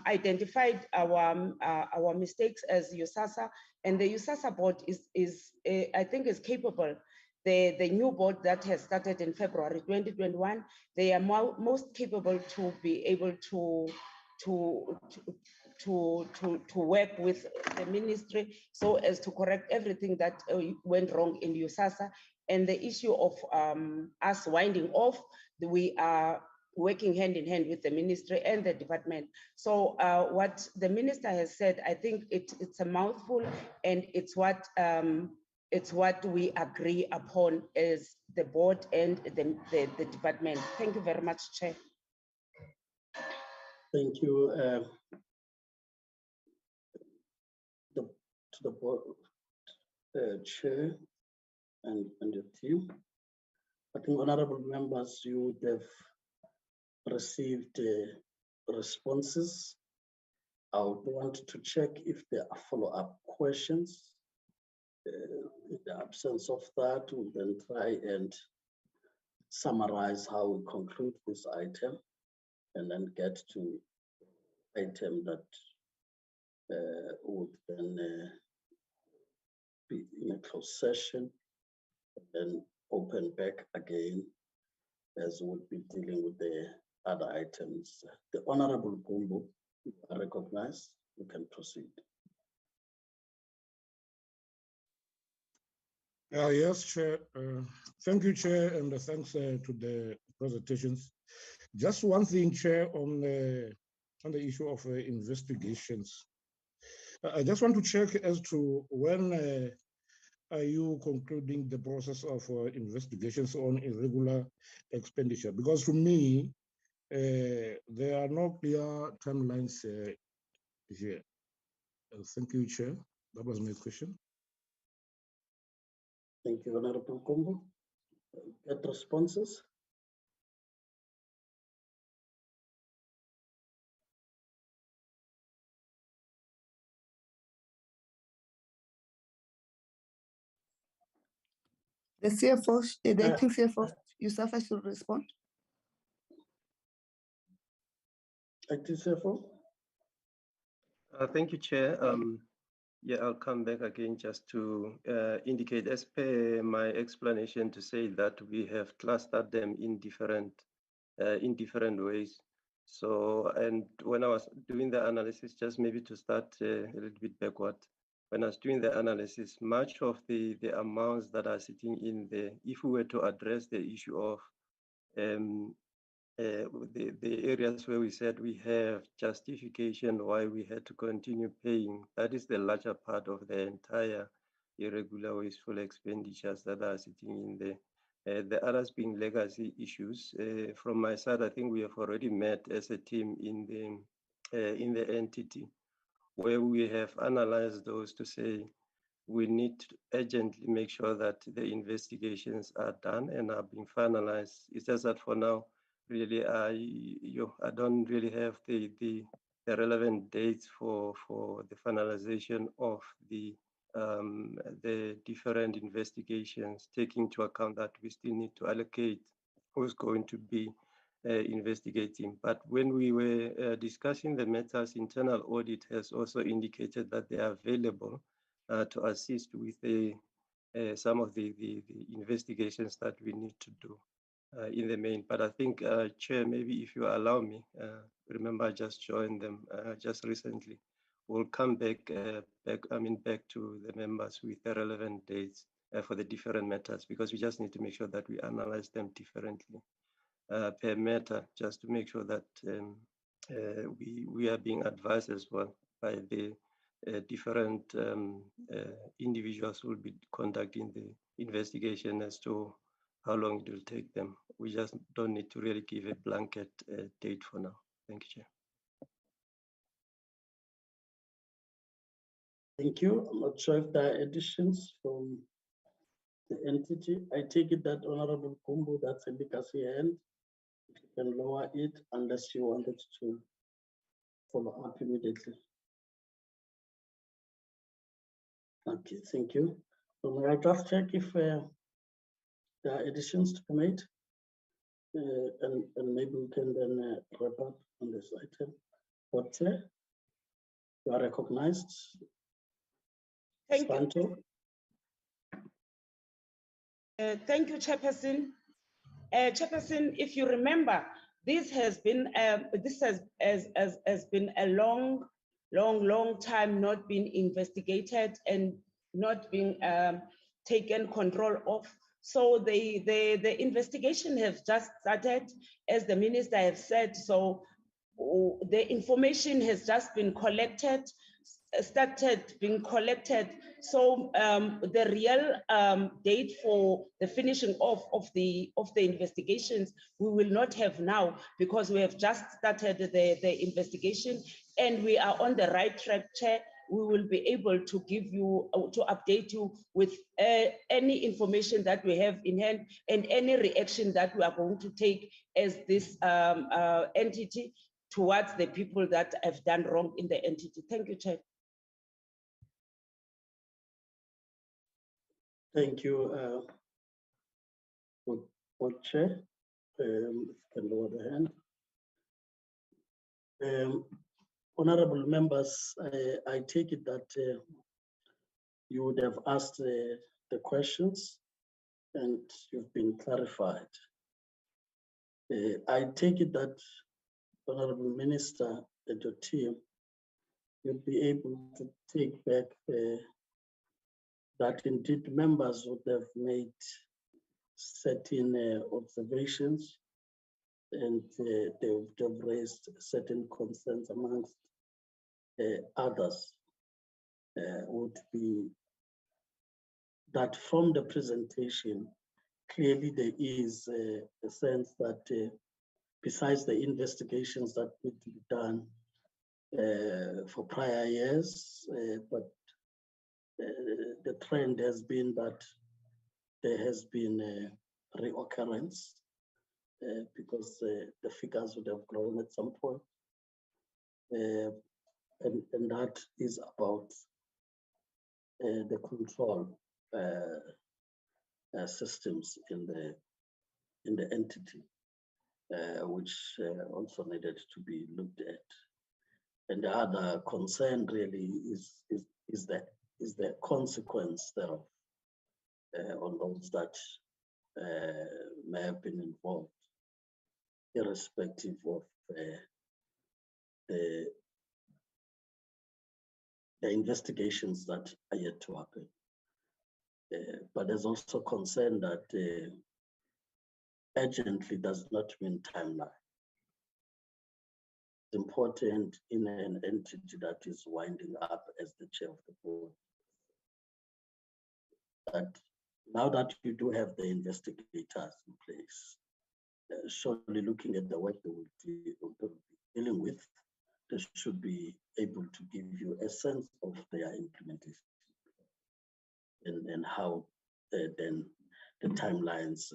identified our mistakes as USAASA, and the USAASA board is I think is capable. The new board that has started in February 2021, they are most capable to be able to work with the ministry so as to correct everything that went wrong in USAASA. And the issue of us winding off, we are working hand in hand with the ministry and the department. So what the minister has said, I think it's a mouthful, and it's what we agree upon as the board and the department. Thank you very much, Chair. Thank you to the board chair and your team. I think, honorable members, you would have received responses. I would want to check if there are follow-up questions. In the absence of that, we'll then try and summarize how we conclude this item and then get to item that would then be in a closed session, and then open back again as we'll be dealing with the other items. The Honorable Gumbo, you are recognized. You can proceed. Yes, Chair. Thank you, Chair, and thanks to the presentations. Just one thing, Chair, on the issue of investigations. I just want to check as to when are you concluding the process of investigations on irregular expenditure? Because to me, there are no clear timelines here. Thank you, Chair. That was my question. Thank you, Honorable Gumbo. Get responses. The CFO, the acting CFO, USAF should respond. Acting CFO. Thank you, Chair. Yeah, I'll come back again just to indicate, as per my explanation, to say that we have clustered them in different ways. So, and when I was doing the analysis, just maybe to start a little bit backward, when I was doing the analysis, much of the amounts that are sitting in there, if we were to address the issue of the areas where we said we have justification why we had to continue paying, that is the larger part of the entire irregular wasteful expenditures that are sitting in there. The others being legacy issues. From my side, I think we have already met as a team in the entity where we have analyzed those to say we need to urgently make sure that the investigations are done and are being finalized. It's just that for now, really, I don't really have the relevant dates for the finalization of the different investigations, taking into account that we still need to allocate who's going to be investigating. But when we were discussing the matters, internal audit has also indicated that they are available to assist with some of the investigations that we need to do in the main. But I think, Chair, maybe if you allow me, remember I just joined them just recently. We'll come back back to the members with the relevant dates for the different matters, because we just need to make sure that we analyze them differently per matter, just to make sure that we are being advised as well by the different individuals who will be conducting the investigation as to how long it will take them. We just don't need to really give a blanket date for now. Thank you, Chair. Thank you. I'm not sure if there are additions from the entity. I take it that Honorable Gumbo, that's a legacy hand. You can lower it unless you wanted to follow up immediately. Okay, thank you. So may I just check if there are additions to be made? And maybe we can then wrap up on this item. What, you are recognized. Thank you. Thank you, Chairperson. Chairperson, if you remember, this has been been a long time not being investigated and not being taken control of. So the investigation has just started, as the minister has said. So the information has just been collected, started being collected. So the real date for the finishing off of the investigations we will not have now, because we have just started the investigation and we are on the right track, Chair. We will be able to give you, to update you with any information that we have in hand and any reaction that we are going to take as this entity towards the people that have done wrong in the entity. Thank you, Chair. Thank you, Chair. If you can lower the hand. Honorable members, I take it that you would have asked the questions and you've been clarified. I take it that, Honorable Minister, and your team, you'll be able to take back that indeed members would have made certain observations and they would have raised certain concerns amongst others. Would be that from the presentation, clearly there is a sense that besides the investigations that need to be done for prior years, but the trend has been that there has been a reoccurrence because the figures would have grown at some point. And that is about the control systems in the entity, which also needed to be looked at. And the other concern really is the consequence thereof on those that may have been involved, irrespective of the investigations that are yet to happen. But there's also concern that urgently does not mean timeline. It's important in an entity that is winding up, as the chair of the board, that now that you do have the investigators in place, surely looking at the work they will be dealing with, they should be able to give you a sense of their implementation and how then the timelines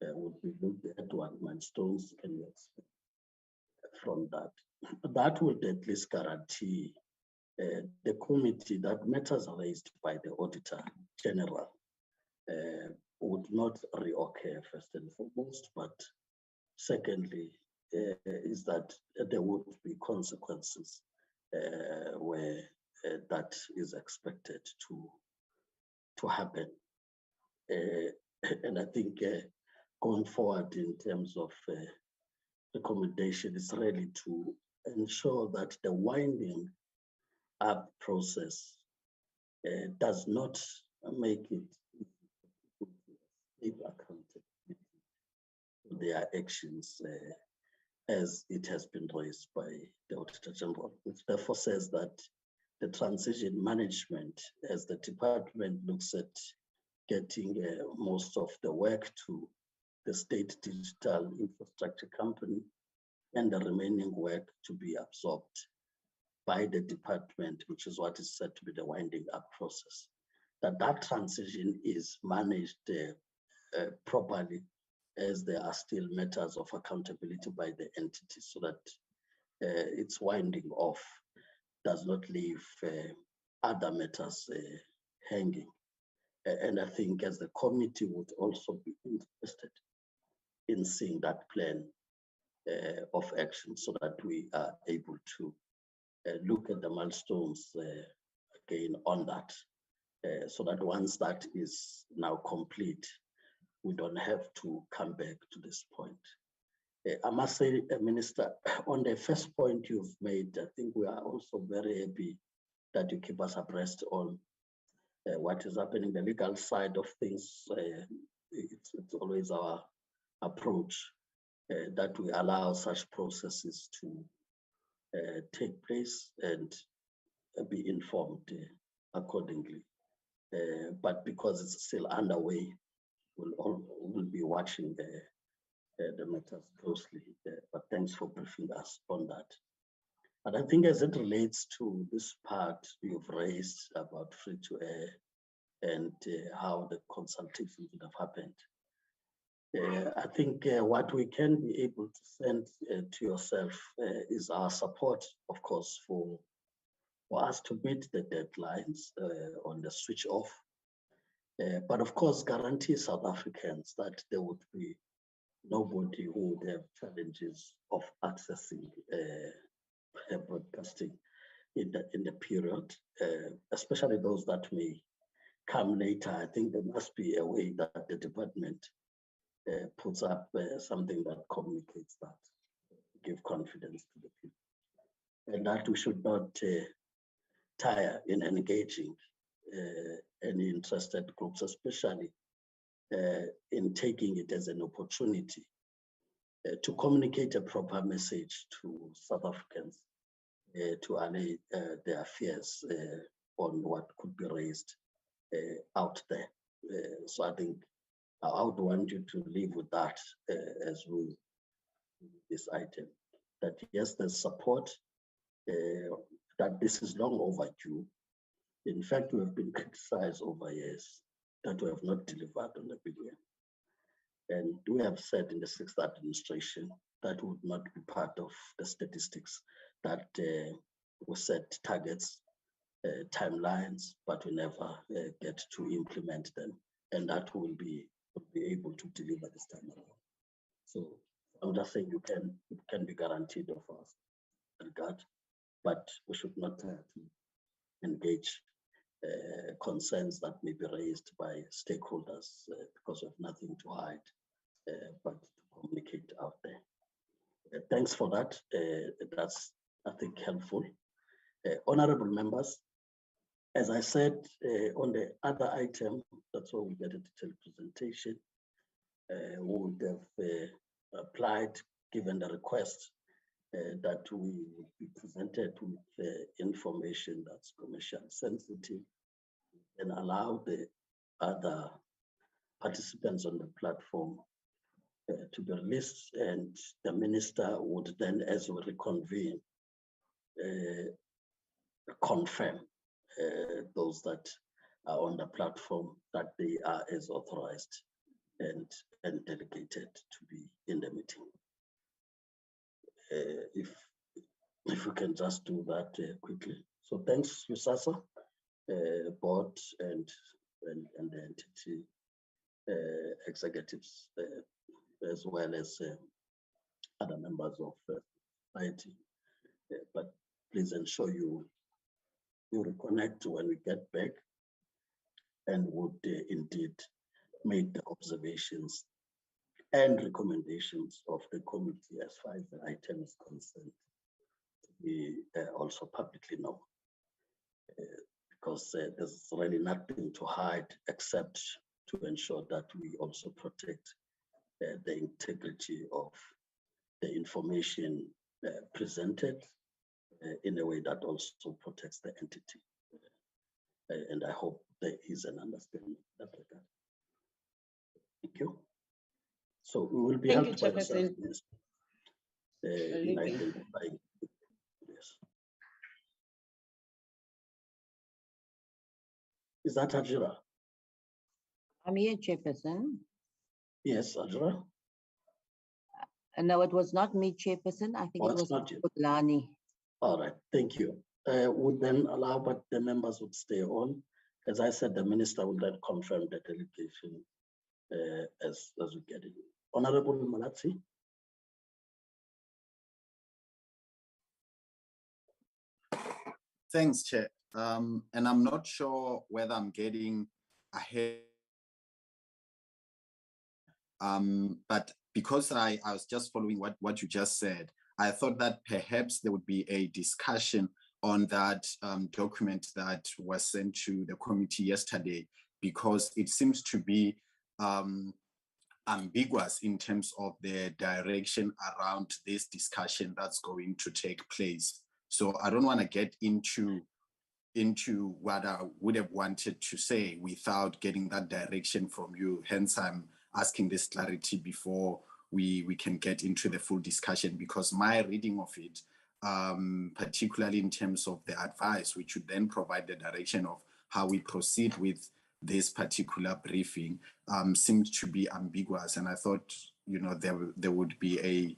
would be looked at, what milestones can you expect from that. That would at least guarantee the committee that matters raised by the Auditor General would not reoccur first and foremost, but secondly, is that there would be consequences where that is expected to happen. And I think going forward in terms of recommendation is really to ensure that the winding up process does not make it accountability for their actions as it has been raised by the Auditor General, which therefore says that the transition management, as the department looks at getting most of the work to the State Digital Infrastructure Company and the remaining work to be absorbed by the department, which is what is said to be the winding up process, that transition is managed properly, as there are still matters of accountability by the entity, so that its winding off does not leave other matters hanging. And I think as the committee would also be interested in seeing that plan of action, so that we are able to look at the milestones again on that, so that once that is now complete, we don't have to come back to this point. I must say, Minister, on the first point you've made, I think we are also very happy that you keep us abreast on what is happening, the legal side of things. It's always our approach that we allow such processes to take place and be informed accordingly. But because it's still underway, we'll be watching the matters closely. But thanks for briefing us on that. But I think as it relates to this part you've raised about free to air and how the consultations would have happened, I think what we can be able to send to yourself is our support, of course, for us to meet the deadlines on the switch off. But of course, guarantee South Africans that there would be nobody who would have challenges of accessing broadcasting in the period, especially those that may come later. I think there must be a way that the department puts up something that communicates that, give confidence to the people, and that we should not tire in engaging any interested groups, especially in taking it as an opportunity to communicate a proper message to South Africans, to allay their fears on what could be raised out there. So I think I would want you to leave with that as we this item, that yes, there's support, that this is long overdue. In fact, we have been criticized over years that we have not delivered on the billion. And we have said in the sixth administration that would not be part of the statistics, that we set targets, timelines, but we never get to implement them. And that will be able to deliver this time around. So I'm just saying you can be guaranteed of us regard, but we should not engage concerns that may be raised by stakeholders because of nothing to hide, but to communicate out there. Thanks for that. That's, I think, helpful. Honorable members, as I said on the other item, that's why we get a detailed presentation. We would have applied, given the request, that we would be presented with information that's commercially sensitive and allow the other participants on the platform to be released, and the minister would then, as we reconvene, confirm those that are on the platform that they are as authorized and delegated to be in the meeting. If we can just do that quickly. So thanks, USAASA, board and the entity executives, as well as other members of society. But please ensure you reconnect when we get back, and would indeed make the observations and recommendations of the committee as far as the item is concerned to be also publicly known. Because there's really nothing to hide except to ensure that we also protect the integrity of the information presented in a way that also protects the entity. And I hope there is an understanding in that regard. Thank you. So we will be helped by the Service Minister in identifying. Yes. Is that Ajira? I'm here, Chairperson. Yes, Ajira. No, it was not me, Chairperson. I think it was Lani. All right, thank you. Would then allow, but the members would stay on. As I said, the minister will then confirm the delegation as we get it. Honorable Malatsi. Thanks, Chair. And I'm not sure whether I'm getting ahead. But because I was just following what you just said, I thought that perhaps there would be a discussion on that document that was sent to the committee yesterday, because it seems to be ambiguous in terms of the direction around this discussion that's going to take place. So I don't want to get into what I would have wanted to say without getting that direction from you. Hence, I'm asking this clarity before we can get into the full discussion, because my reading of it, particularly in terms of the advice, which would then provide the direction of how we proceed with this particular briefing, seems to be ambiguous. And I thought, there would be a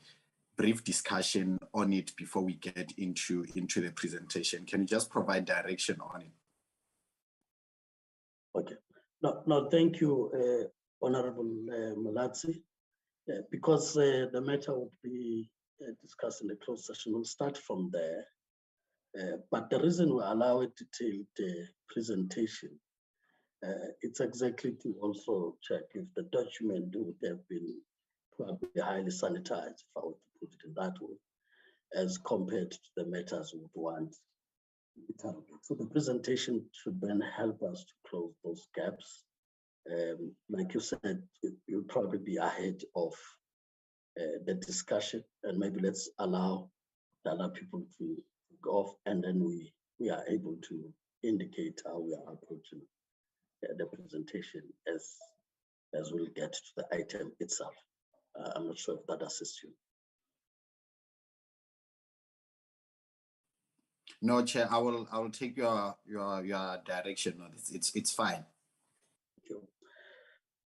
brief discussion on it before we get into the presentation. Can you just provide direction on it? Okay. No, thank you, Honorable Malatsi. Because the matter would be discussed in the closed session, we'll start from there But the reason we allow a detailed presentation, it's exactly to also check if the document would have been probably highly sanitized, if I were to put it in that way, as compared to the matters we would want. So the presentation should then help us to close those gaps. Like you said, you'll probably be ahead of the discussion, and maybe let's allow the other people to go off, and then we are able to indicate how we are approaching the presentation as we'll get to the item itself. I'm not sure if that assists you. No, Chair, I will take your direction on this. It's fine. Thank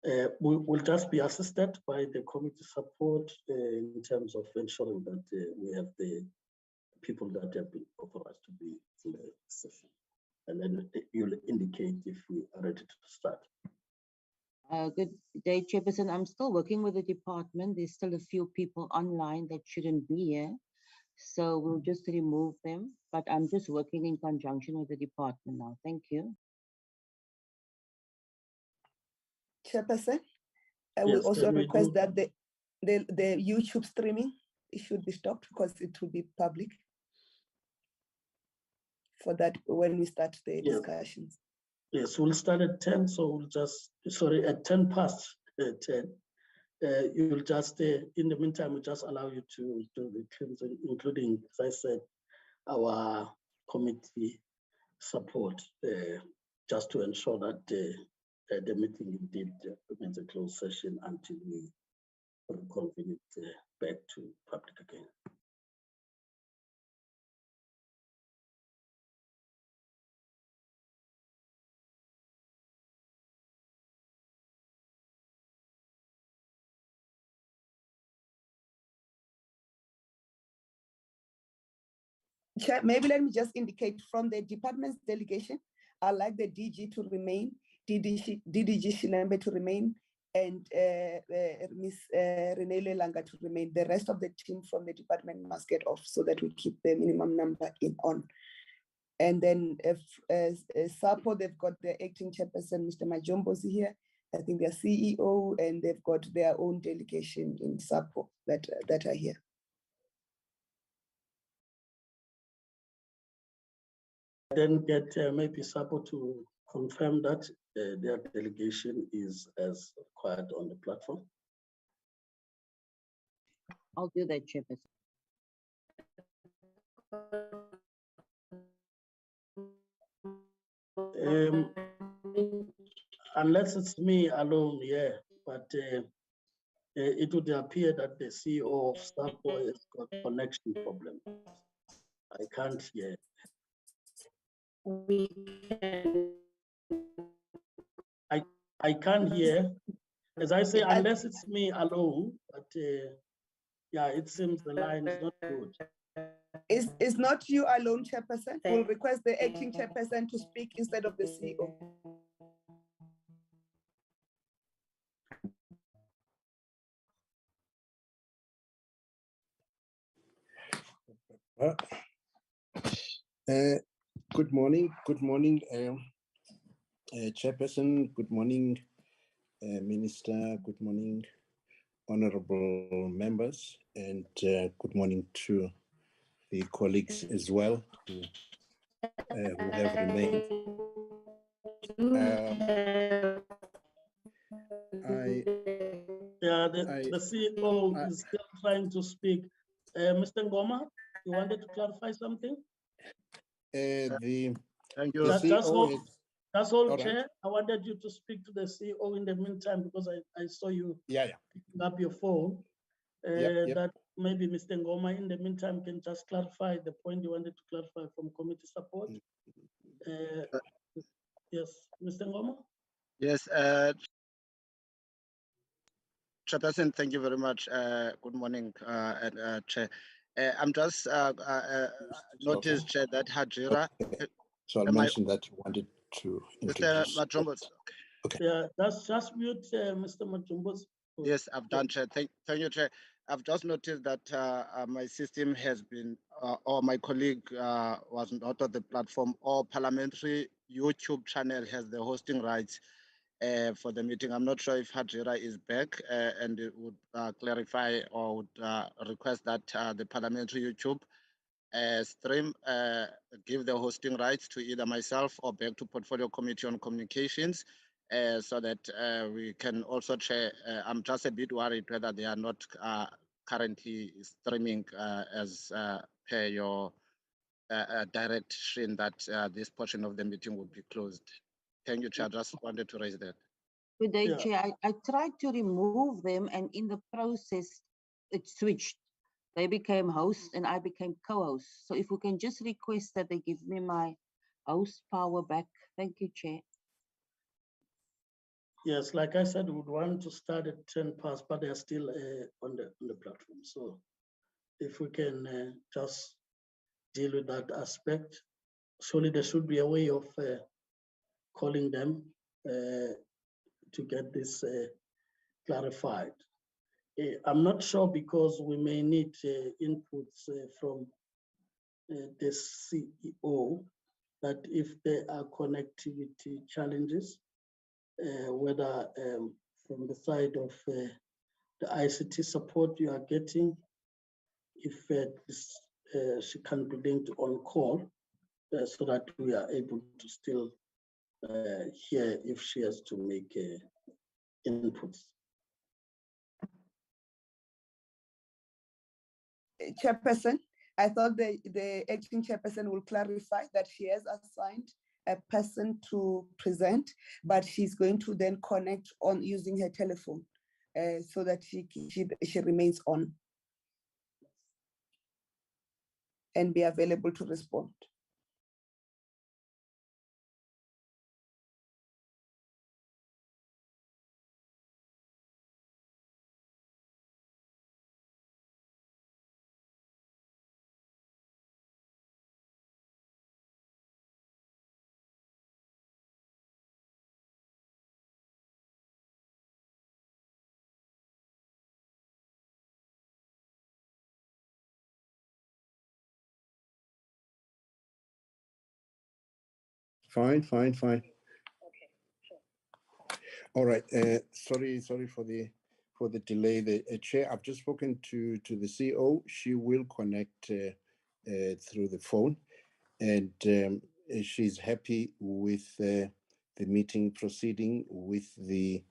you. We'll just be assisted by the committee support in terms of ensuring that we have the people that have been authorized to be in the session. And then you'll indicate if we are ready to start. Good day, Chairperson. I'm still working with the department. There's still a few people online that shouldn't be here. So we'll just remove them, but I'm just working in conjunction with the department now. Thank you. Chairperson, I will also request that the YouTube streaming, it should be stopped because it will be public for that when we start the discussions. Yes, we'll start at 10, so we'll just, sorry, at 10 past 10. You'll just, in the meantime, we'll just allow you to do the cleansing, including, as I said, our committee support, just to ensure that the meeting indeed remains a closed session until we reconvene it back to public again. Chair, maybe let me just indicate from the department's delegation, I'd like the DG to remain, DDG Shilembe to remain, and Ms. Renele Langa to remain. The rest of the team from the department must get off so that we keep the minimum number on. And then if SAPO, they've got their acting chairperson, Mr. Majombo's here. I think their CEO, and they've got their own delegation in SAPO that are here. Then get maybe SAPO to confirm that their delegation is as required on the platform. I'll do that, Chairperson. Unless it's me alone, yeah, but it would appear that the CEO of SAPO has got connection problems. I can't hear. I can't hear. As I say, unless it's me alone, but yeah, it seems the line is not good. It's not you alone, Chairperson. We'll request the acting chairperson to speak instead of the CEO. Good morning, Chairperson. Good morning, Minister. Good morning, honorable members, and good morning to the colleagues as well who have remained. The CEO is still trying to speak. Mr. Ngoma, you wanted to clarify something? Thank you. That's all, Chair. I wanted you to speak to the CEO in the meantime because I saw you picking up your phone. That maybe Mr. Ngoma in the meantime can just clarify the point you wanted to clarify from committee support. Yes, Mr. Ngoma? Yes, Chairperson, thank you very much. Good morning, Chair. I'm just noticed, Chair, that Hajira. So I'll mention that you wanted to introduce. Mr. Majombos. Okay. Yeah, just mute Mr. Majombos. Yes, I've done, Chair. Thank you, Chair. I've just noticed that my system has been, or my colleague was not on the platform, or parliamentary YouTube channel has the hosting rights for the meeting. I'm not sure if Hajira is back and it would clarify or would request that the parliamentary YouTube stream give the hosting rights to either myself or back to Portfolio Committee on Communications so that we can also share. I'm just a bit worried whether they are not currently streaming as per your direction that this portion of the meeting would be closed. Thank you, Chair. Just wanted to raise that. Good day, Chair. I tried to remove them, and in the process, it switched. They became hosts and I became co-host. So if we can just request that they give me my host power back. Thank you, Chair. Yes, like I said, we would want to start at 10 past, but they're still on the platform. So if we can just deal with that aspect, surely there should be a way of calling them to get this clarified. I'm not sure because we may need inputs from the CEO that if there are connectivity challenges, whether from the side of the ICT support you are getting, if she can be linked on call so that we are able to still hear if she has to make inputs. Chairperson, I thought the acting chairperson will clarify that she has assigned a person to present, but she's going to then connect on using her telephone so that she remains on and be available to respond. Fine. Okay, sure. All right. Sorry for the delay. The chair, I've just spoken to the CEO. She will connect through the phone, and she's happy with the meeting proceeding with the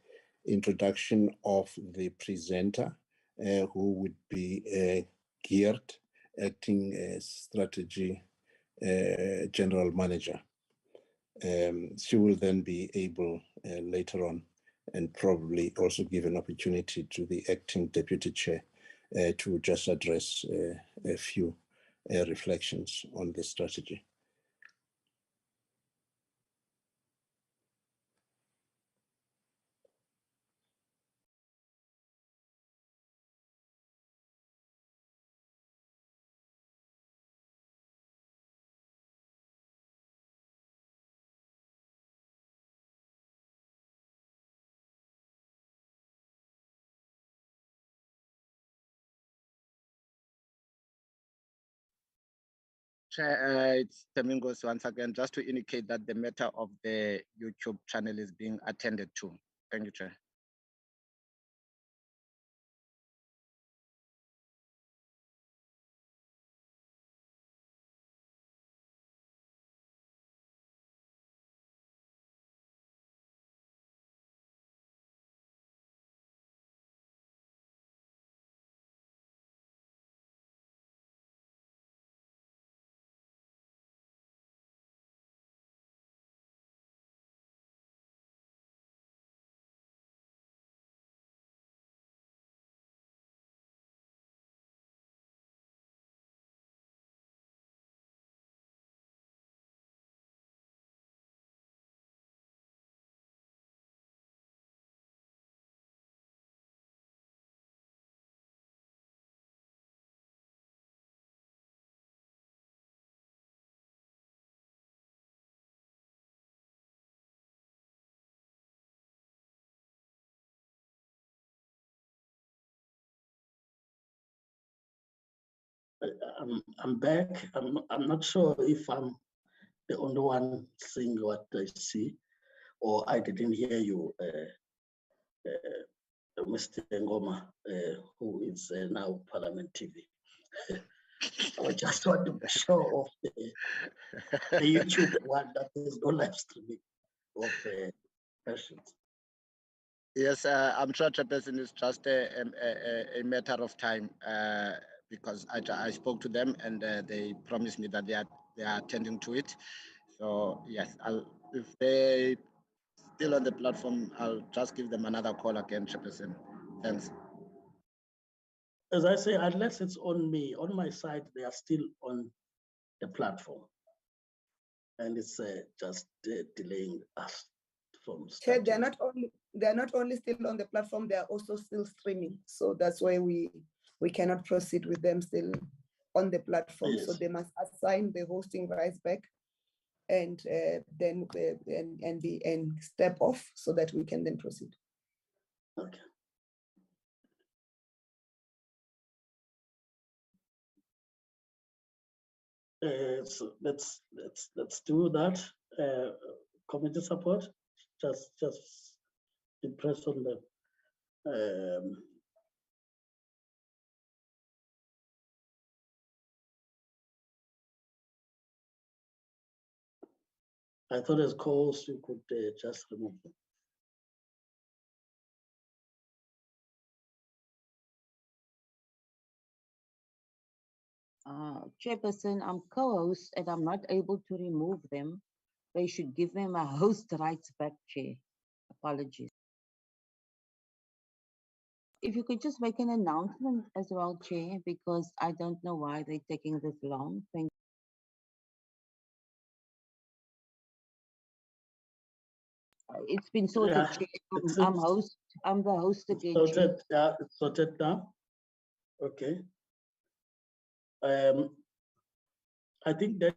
introduction of the presenter, who would be Geert, acting strategy general manager. She will then be able later on and probably also give an opportunity to the acting deputy chair to just address a few reflections on the strategy. Chair, it's Domingos once again, just to indicate that the matter of the YouTube channel is being attended to. Thank you, Chair. I'm back. I'm not sure if I'm the only one seeing what I see, or I didn't hear you, Mr. Ngoma, who is now Parliament TV. I just want to show off the YouTube one that is no live streaming of questions. Yes, I'm sure Chairperson is just a matter of time because I spoke to them and they promised me that they are attending to it. So yes, if they still on the platform, I'll just give them another call again, Chairperson. Thanks. As I say, unless it's on me, on my side, they are still on the platform. And it's just delaying us from Chair, starting. they're not only still on the platform, they are also still streaming. So that's why we cannot proceed with them still on the platform. Yes. So they must assign the hosting rights back and then step off so that we can then proceed. Okay. So let's do that. Committee support. Just impress on the. I thought as calls you could just remove them. Chairperson, I'm co-host and I'm not able to remove them. They should give me my host rights back, Chair. Apologies. If you could just make an announcement as well, Chair, because I don't know why they're taking this long. Thank you. It's been sorted, Yeah, Chair. I'm the host again, Chair. Sorted, yeah, it's sorted now. Okay. I think that